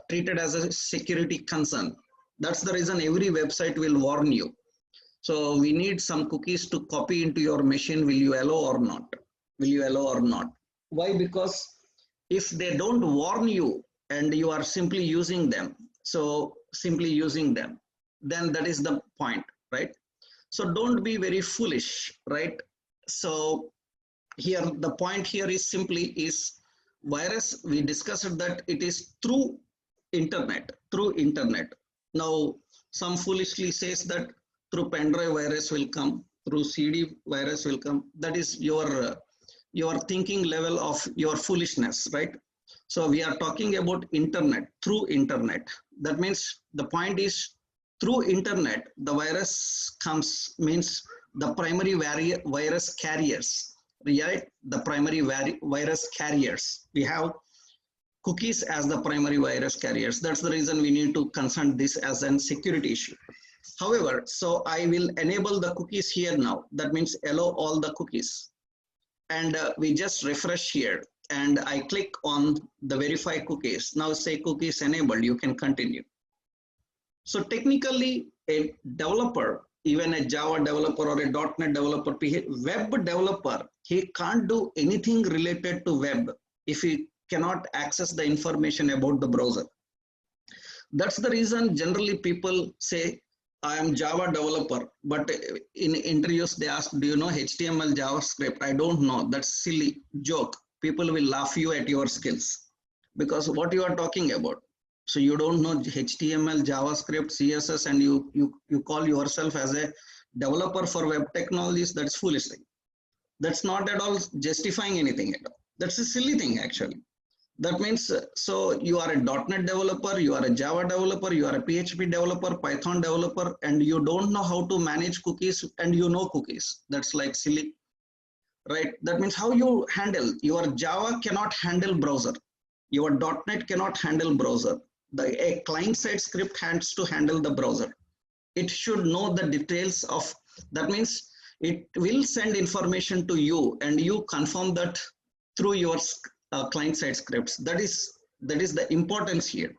treated as a security concern. That's the reason every website will warn you. So we need some cookies to copy into your machine. Will you allow or not? Will you allow or not? Why? Because if they don't warn you and you are simply using them, so simply using them, then that is the point, right? So don't be very foolish, right? So here, the point here is simply is virus. We discussed that it is through internet, Now, some foolishly says that through pendrive virus will come, through CD virus will come. That is your thinking level of your foolishness, right? So we are talking about internet, through internet. That means the point is, through internet, the virus comes, means the primary virus carriers, right? The primary virus carriers. We have cookies as the primary virus carriers. That's the reason we need to consider this as a security issue. However, so I will enable the cookies here now. That means allow all the cookies. And we just refresh here and I click on the verify cookies. Now say cookies enabled, you can continue. So technically a developer, even a Java developer or a .NET developer, web developer, he can't do anything related to web if he cannot access the information about the browser. That's the reason generally people say, I am Java developer, but in interviews they ask, do you know HTML, JavaScript? I don't know. That's silly joke. People will laugh you at your skills because what you are talking about. So you don't know HTML, JavaScript, CSS, and you call yourself as a developer for web technologies. That's foolish thing. That's not at all justifying anything at all. That's a silly thing actually. That means, so you are a .NET developer, you are a Java developer, you are a PHP developer, Python developer, and you don't know how to manage cookies and you know cookies. That's like silly, right? That means how you handle, your Java cannot handle browser. Your .NET cannot handle browser. A client-side script has to handle the browser. It should know the details of, that means it will send information to you and you confirm that through your client-side scripts. That is the importance here.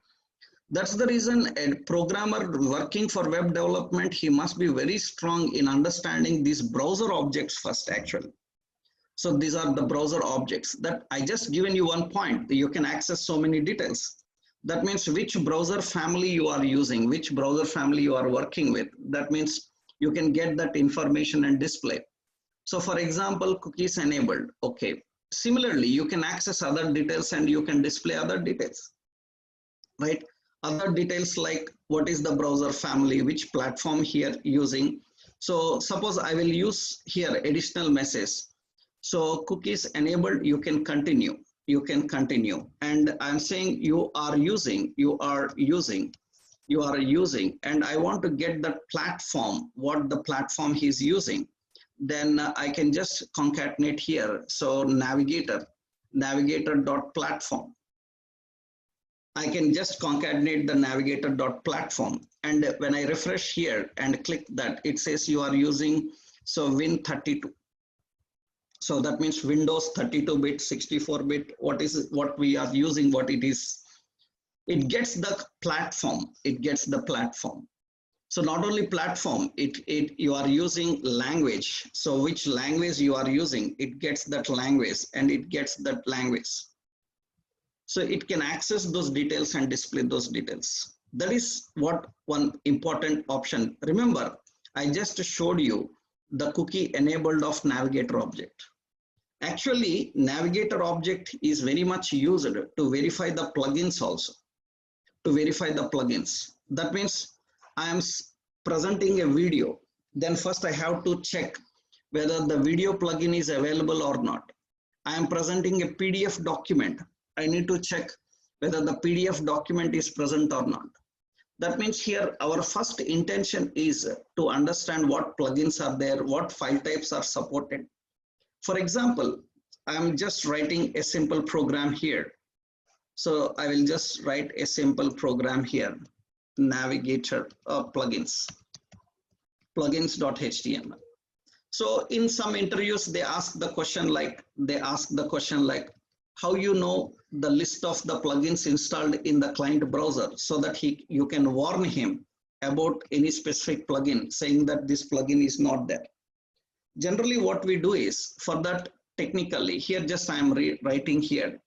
That's the reason a programmer working for web development, he must be very strong in understanding these browser objects first actually. So these are the browser objects that I just given you one point. You can access so many details. That means which browser family you are using, which browser family you are working with. That means you can get that information and display. So for example, cookies enabled. Okay. Similarly, you can access other details and you can display other details, right? Other details like what is the browser family, which platform here using. So suppose I will use here additional message. So cookies enabled, you can continue. And I'm saying you are using, and I want to get the platform, what the platform he's using. then I can just concatenate here. So navigator.platform. I can just concatenate the navigator.platform. And when I refresh here and click that, it says you are using Win32. So that means Windows 32-bit, 64-bit, what we are using, what it is. It gets the platform. It gets the platform. So not only platform, you are using language. So which language you are using, it gets that language and it gets that language. So it can access those details and display those details. That is what one important option. Remember, I just showed you the cookie enabled of Navigator object. Actually, Navigator object is very much used to verify the plugins also. To verify the plugins. That means I am presenting a video. Then first I have to check whether the video plugin is available or not. I am presenting a PDF document. I need to check whether the PDF document is present or not. That means here our first intention is to understand what plugins are there, what file types are supported. For example, I am just writing a simple program here. So I will just write a simple program here, Navigator plugins, plugins.html. So in some interviews, they ask the question like, how you know the list of the plugins installed in the client browser so that you can warn him about any specific plugin, saying that this plugin is not there. Generally, what we do is, for that technically, here just I am writing here.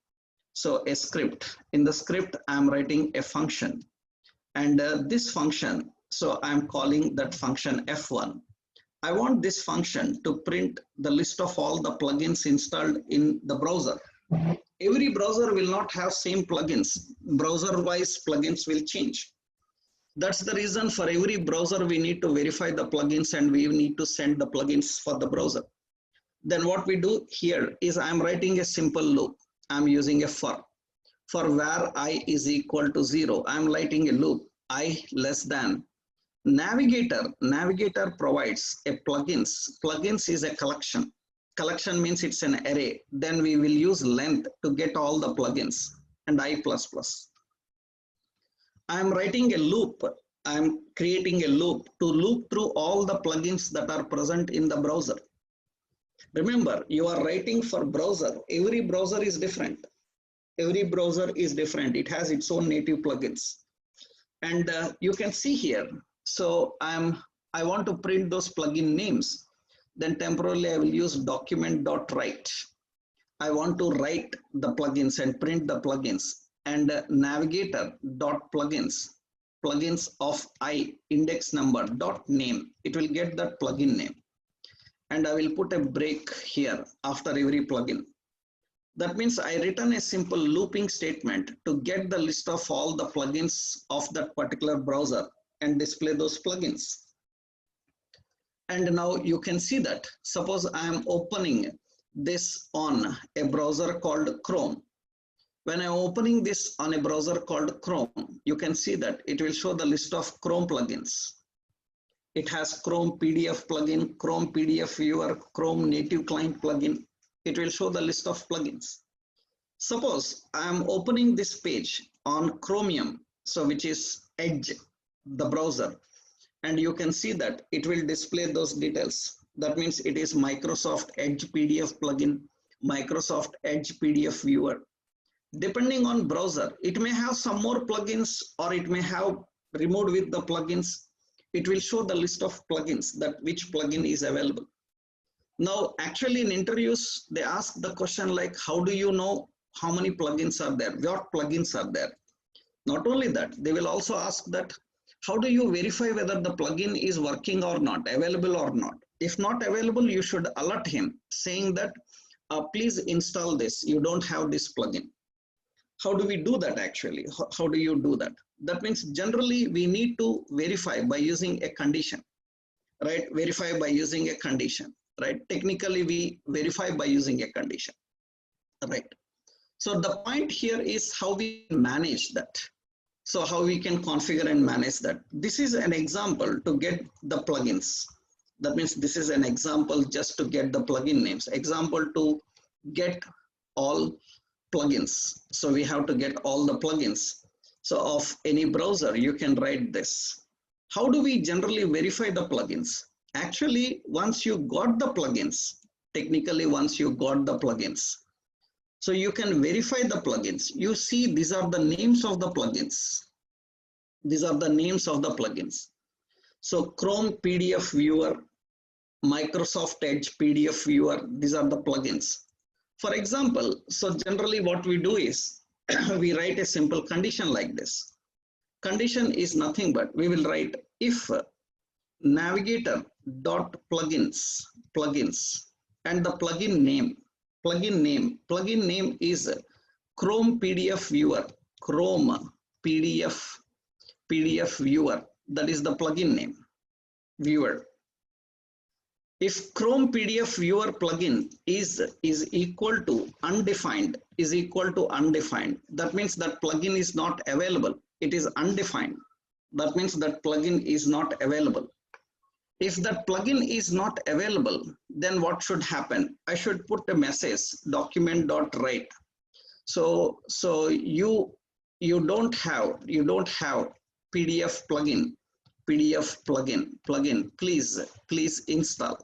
So a script. In the script, I am writing a function. And this function, so I am calling that function F1. I want this function to print the list of all the plugins installed in the browser. Every browser will not have same plugins. Browser-wise plugins will change. That's the reason for every browser we need to verify the plugins and we need to send the plugins for the browser. Then what we do here is I'm writing a simple loop. I'm using a for where I is equal to 0. I'm writing a loop, I less than. Navigator provides a plugins. Plugins is a collection. Collection means it's an array. Then we will use length to get all the plugins and I++. I'm writing a loop. I'm creating a loop to loop through all the plugins that are present in the browser. Remember, you are writing for browser. Every browser is different. Every browser is different. It has its own native plugins. And you can see here. So I want to print those plugin names. Then temporarily I will use document.write. I want to write the plugins and print the plugins. And navigator.plugins, plugins of I index number dot name. It will get that plugin name. And I will put a break here after every plugin. That means I return a simple looping statement to get the list of all the plugins of that particular browser and display those plugins. And now you can see that. Suppose I am opening this on a browser called Chrome. When I'm opening this on a browser called Chrome, you can see that it will show the list of Chrome plugins. It has Chrome PDF plugin, Chrome PDF viewer, Chrome native client plugin. It will show the list of plugins. Suppose I am opening this page on Chromium, so which is Edge, the browser, and you can see that it will display those details. That means it is Microsoft Edge PDF plugin, Microsoft Edge PDF viewer. Depending on browser, it may have some more plugins or it may have removed with the plugins. It will show the list of plugins, that which plugin is available. Now, actually in interviews, they ask the question like, how do you know how many plugins are there? What plugins are there? Not only that, they will also ask that, how do you verify whether the plugin is working or not, available or not? If not available, you should alert him saying that, please install this. You don't have this plugin. How do we do that actually? How do you do that? That means generally we need to verify by using a condition, right? Verify by using a condition, right? Technically we verify by using a condition, right? So the point here is how we manage that. So how we can configure and manage that. This is an example to get the plugins. That means this is an example just to get the plugin names. Example to get all plugins. So we have to get all the plugins. So of any browser, you can write this. How do we generally verify the plugins? Actually, once you got the plugins, technically once you got the plugins, so you can verify the plugins. You see, these are the names of the plugins. These are the names of the plugins. So Chrome PDF Viewer, Microsoft Edge PDF Viewer, these are the plugins. For example, so generally what we do is we write a simple condition like this. Condition is nothing but we will write if Navigator dot plugins and the plugin name is Chrome PDF Viewer, Chrome PDF Viewer, that is the plugin name, viewer. If Chrome PDF Viewer plugin is equal to undefined, that means that plugin is not available. It is undefined. That means that plugin is not available. If that plugin is not available, then what should happen? I should put a message document.write. So you don't have PDF plugin, please install.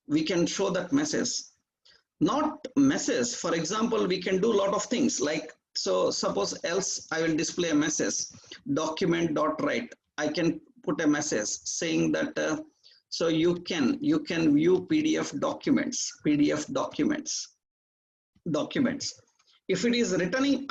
We can show that message. Not message, for example, we can do a lot of things like, so suppose else I will display a message document.write. I can put a message saying that so you can view PDF documents. If it is returning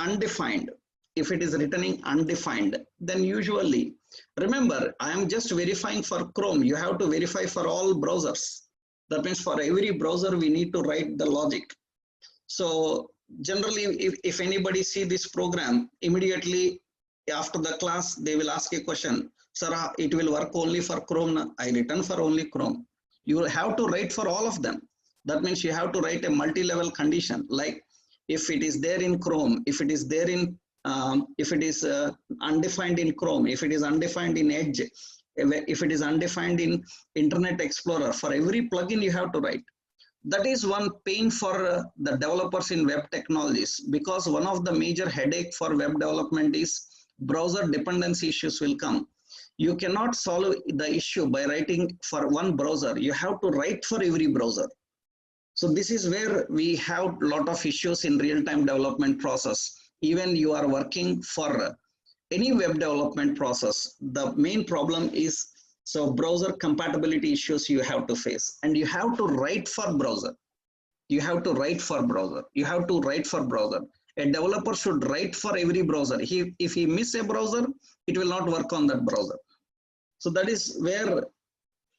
undefined, then usually, remember, I am just verifying for Chrome. You have to verify for all browsers. That means for every browser, we need to write the logic. So generally, if anybody see this program, immediately after the class, they will ask a question. Sir, it will work only for Chrome. I return for only Chrome. You have to write for all of them. That means you have to write a multi-level condition. Like if it is there in Chrome, if it is there in if it is undefined in Chrome, if it is undefined in Edge, if it is undefined in Internet Explorer, for every plugin you have to write. That is one pain for the developers in web technologies, because one of the major headache for web development is browser dependency issues will come. You cannot solve the issue by writing for one browser. You have to write for every browser. So this is where we have a lot of issues in real-time development process. Even you are working for any web development process, the main problem is so browser compatibility issues you have to face, and you have to write for browser. A developer should write for every browser. If he miss a browser, it will not work on that browser. So that is where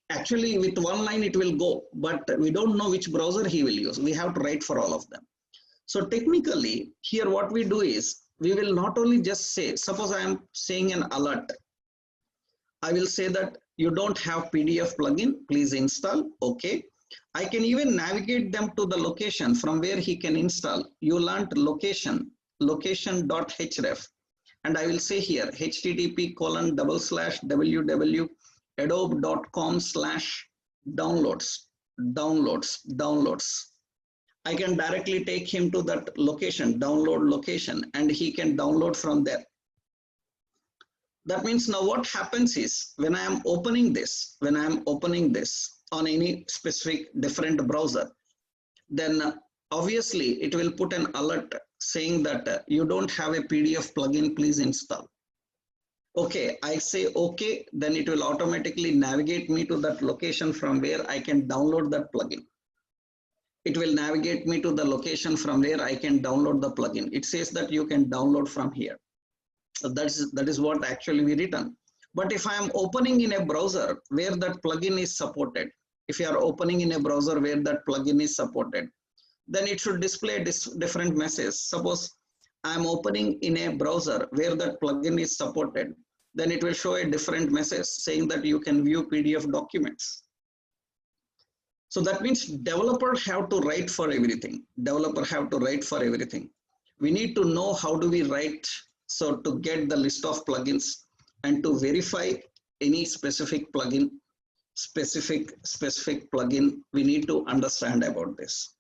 actually with one line it will go, but we don't know which browser he will use. We have to write for all of them. So technically here what we do is we will not only just say, suppose I am saying an alert. I will say that you don't have PDF plugin, please install. Okay. I can even navigate them to the location from where he can install. You learned location.href. And I will say here http://www.adobe.com/downloads. I can directly take him to that location, download location, and he can download from there. That means now what happens is when I am opening this on any specific different browser, then obviously it will put an alert saying that you don't have a PDF plugin, please install. Okay, I say okay, then it will automatically navigate me to that location from where I can download that plugin. It will navigate me to the location from where I can download the plugin. It says that you can download from here. So that is what actually we written. But if I am opening in a browser where that plugin is supported, if you are opening in a browser where that plugin is supported, then it should display a different message. Suppose I am opening in a browser where that plugin is supported, then it will show a different message saying that you can view PDF documents. So that means developers have to write for everything. We need to know how do we write, so to get the list of plugins and to verify any specific plugin. specific plugin, we need to understand about this.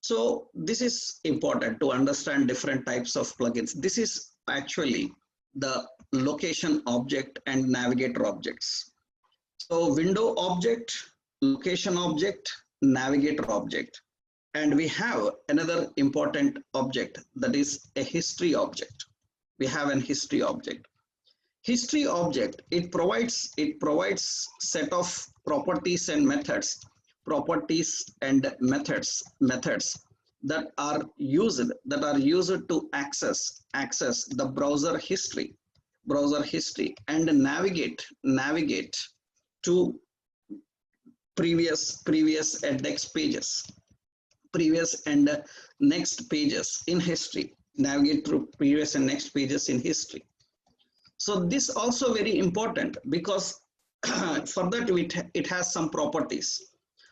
So this is important to understand different types of plugins. This is actually the location object and navigator objects. So window object, location object, navigator object. And we have another important object, that is a history object. We have an history object. History object, it provides set of properties and methods that are used to access the browser history and navigate to previous and next pages, in history, navigate through previous and next pages in history. So this also very important, because for that it has some properties.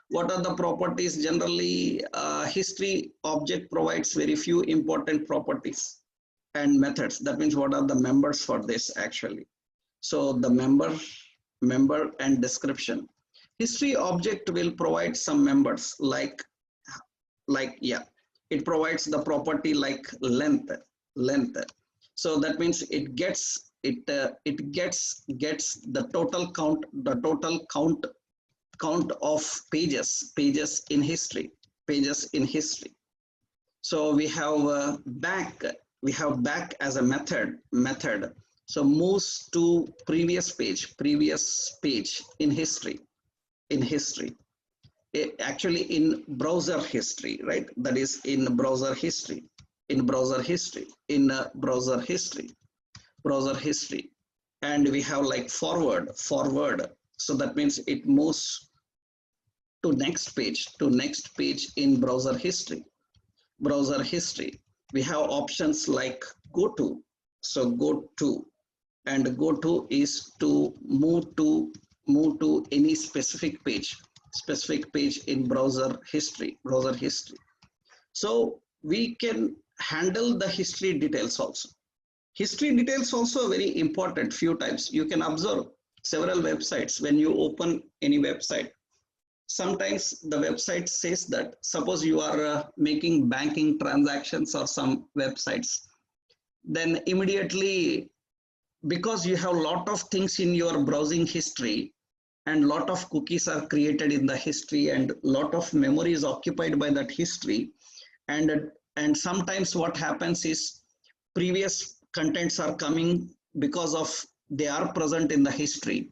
What are the properties? Generally, history object provides very few important properties and methods. That means what are the members for this actually? So the member and description. History object will provide some members like it provides the property like length. So that means it gets the total count of pages in history. So we have back as a method. So moves to previous page in history. Actually in browser history, right? That is in browser history. And we have like forward. So that means it moves to next page in browser history. We have options like go to. So go to, and go to is to move to any specific page in browser history. So we can handle the history details also. History details also very important. Few times you can observe several websites. When you open any website, sometimes the website says that, suppose you are making banking transactions or some websites, then immediately, because you have a lot of things in your browsing history and lot of cookies are created in the history and lot of memory is occupied by that history, and sometimes what happens is previous contents are coming because of they are present in the history.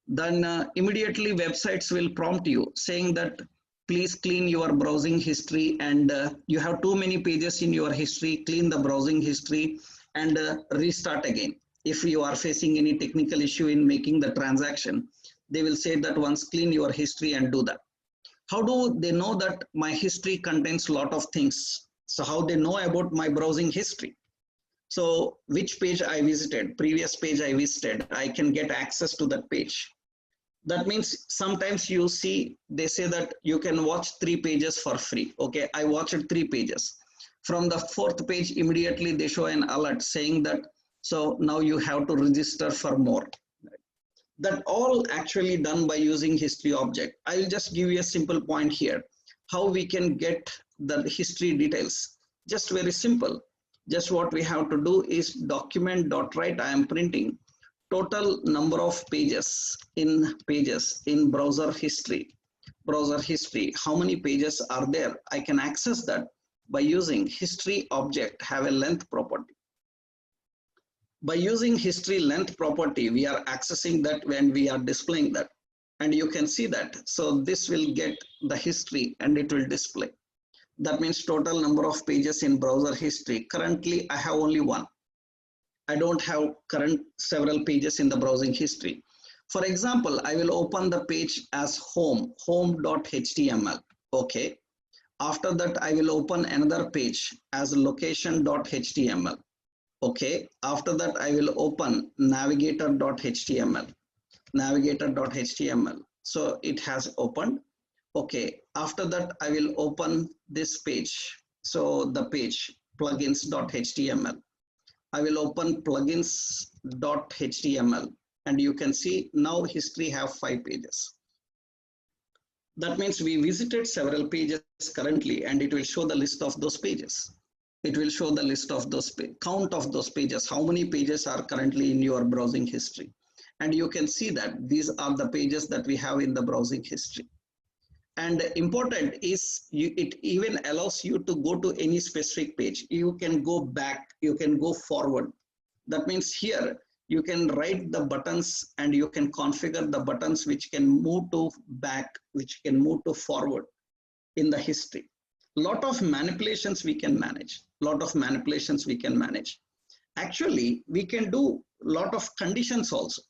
Then immediately websites will prompt you saying that please clean your browsing history, and you have too many pages in your history, clean the browsing history and restart again. If you are facing any technical issue in making the transaction, they will say that once clean your history and do that. How do they know that my history contains a lot of things? So how they know about my browsing history? So which page I visited, previous page I visited, I can get access to that page. That means sometimes you see, they say that you can watch 3 pages for free. Okay, I watched 3 pages. From the 4th page, immediately they show an alert saying that, so now you have to register for more. That all actually done by using history object. I will just give you a simple point here. How we can get the history details? Just very simple. Just what we have to do is document.write. I am printing total number of pages in browser history. How many pages are there? I can access that by using history object have a length property. By using history length property, we are accessing that when we are displaying that, and you can see that. So this will get the history and it will display. That means total number of pages in browser history. Currently, I have only 1. I don't have current several pages in the browsing history. For example, I will open the page as home.html. Okay. After that, I will open another page as location.html. Okay. After that, I will open navigator.html. So it has opened. Okay. After that, I will open this page. So the page plugins.html. I will open plugins.html, and you can see now history have 5 pages. That means we visited several pages currently, and it will show the list of those pages. It will show the list of those count of those pages, how many pages are currently in your browsing history. And you can see that these are the pages that we have in the browsing history. And important is it even allows you to go to any specific page. You can go back, you can go forward. That means here you can write the buttons and you can configure the buttons which can move to back, which can move to forward in the history. Lot of manipulations we can manage. Actually, we can do lot of conditions also.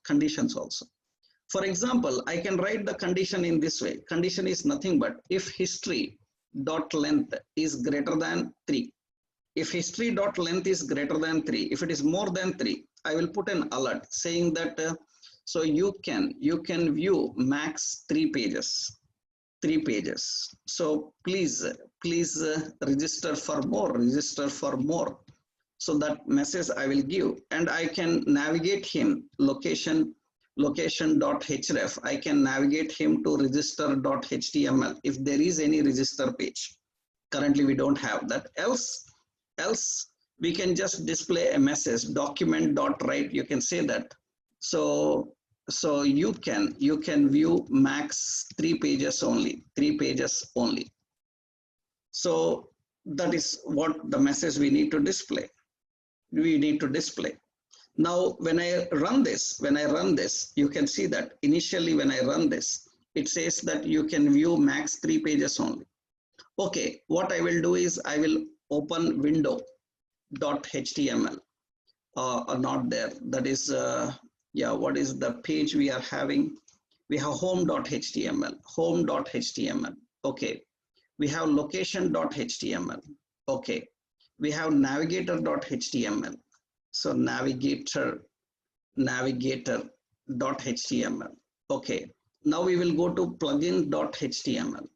For example, I can write the condition in this way. Condition is nothing but if history dot length is greater than 3. If history dot length is greater than 3, if it is more than 3, I will put an alert saying that so you can view max 3 pages. So please register for more. So that message I will give, and I can navigate him location.href. I can navigate him to register.html if there is any register page. Currently we don't have that. Else we can just display a message document.write. You can say that. So you can view max 3 pages only. So that is what the message we need to display. Now, when I run this, you can see that initially when I run this, it says that you can view max 3 pages only. Okay, what I will do is I will open window.html. Not there. That is, yeah, what is the page we are having? We have home.html. Okay. We have location.html. Okay. We have navigator.html. So navigator.html. Okay. Now we will go to plugin.html.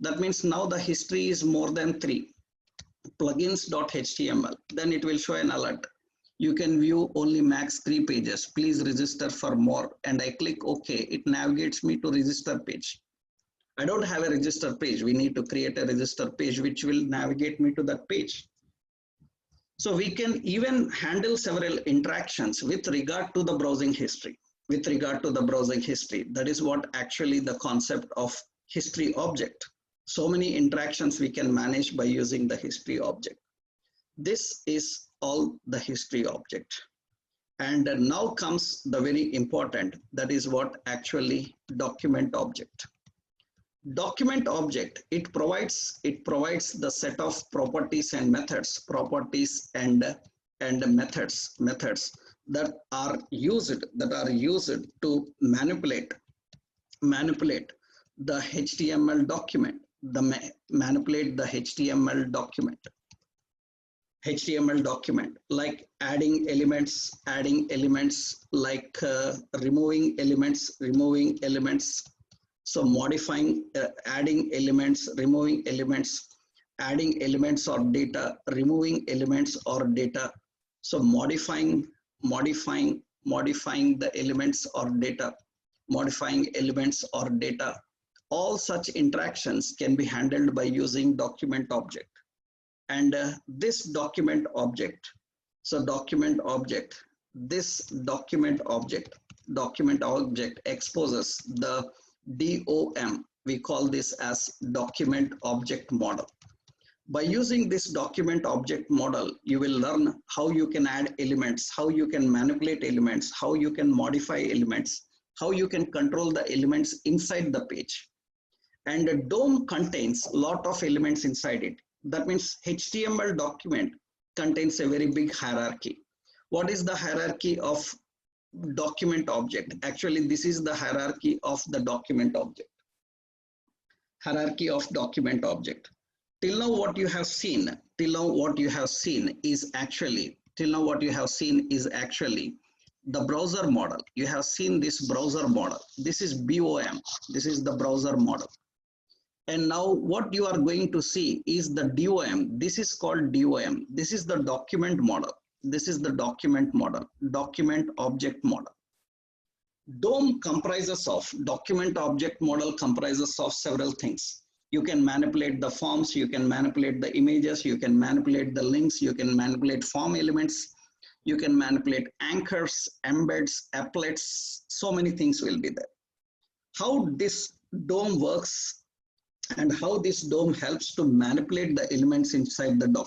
That means now the history is more than 3. Plugins.html. Then it will show an alert. You can view only max 3 pages. Please register for more. And I click OK. It navigates me to register page. I don't have a register page. We need to create a register page which will navigate me to that page. So we can even handle several interactions with regard to the browsing history. That is what actually the concept of history object. So many interactions we can manage by using the history object. This is all the history object. And now comes the very important, that is what actually document object. Document object, it provides the set of properties and methods, methods that are used to manipulate the HTML document, manipulate the HTML document, like adding elements, like removing elements. So modifying, adding elements, removing elements, adding elements or data, removing elements or data. So modifying the elements or data, All such interactions can be handled by using document object. And this document object, this document object exposes the DOM. We call this as document object model. By using this document object model, you will learn how you can add elements, how you can manipulate elements, how you can modify elements, how you can control the elements inside the page. And a DOM contains a lot of elements inside it. That means HTML document contains a very big hierarchy. What is the hierarchy of document object? Actually, this is the hierarchy of the document object. Till now what you have seen is actually the browser model. You have seen this browser model. This is BOM. This is the browser model. And now what you are going to see is the DOM. This is called DOM. This is the document model. Document object model. DOM comprises of document object model comprises of several things. You can manipulate the forms, you can manipulate the images, you can manipulate the links, you can manipulate form elements, you can manipulate anchors, embeds, applets, so many things will be there. How this DOM works and how this DOM helps to manipulate the elements inside the document.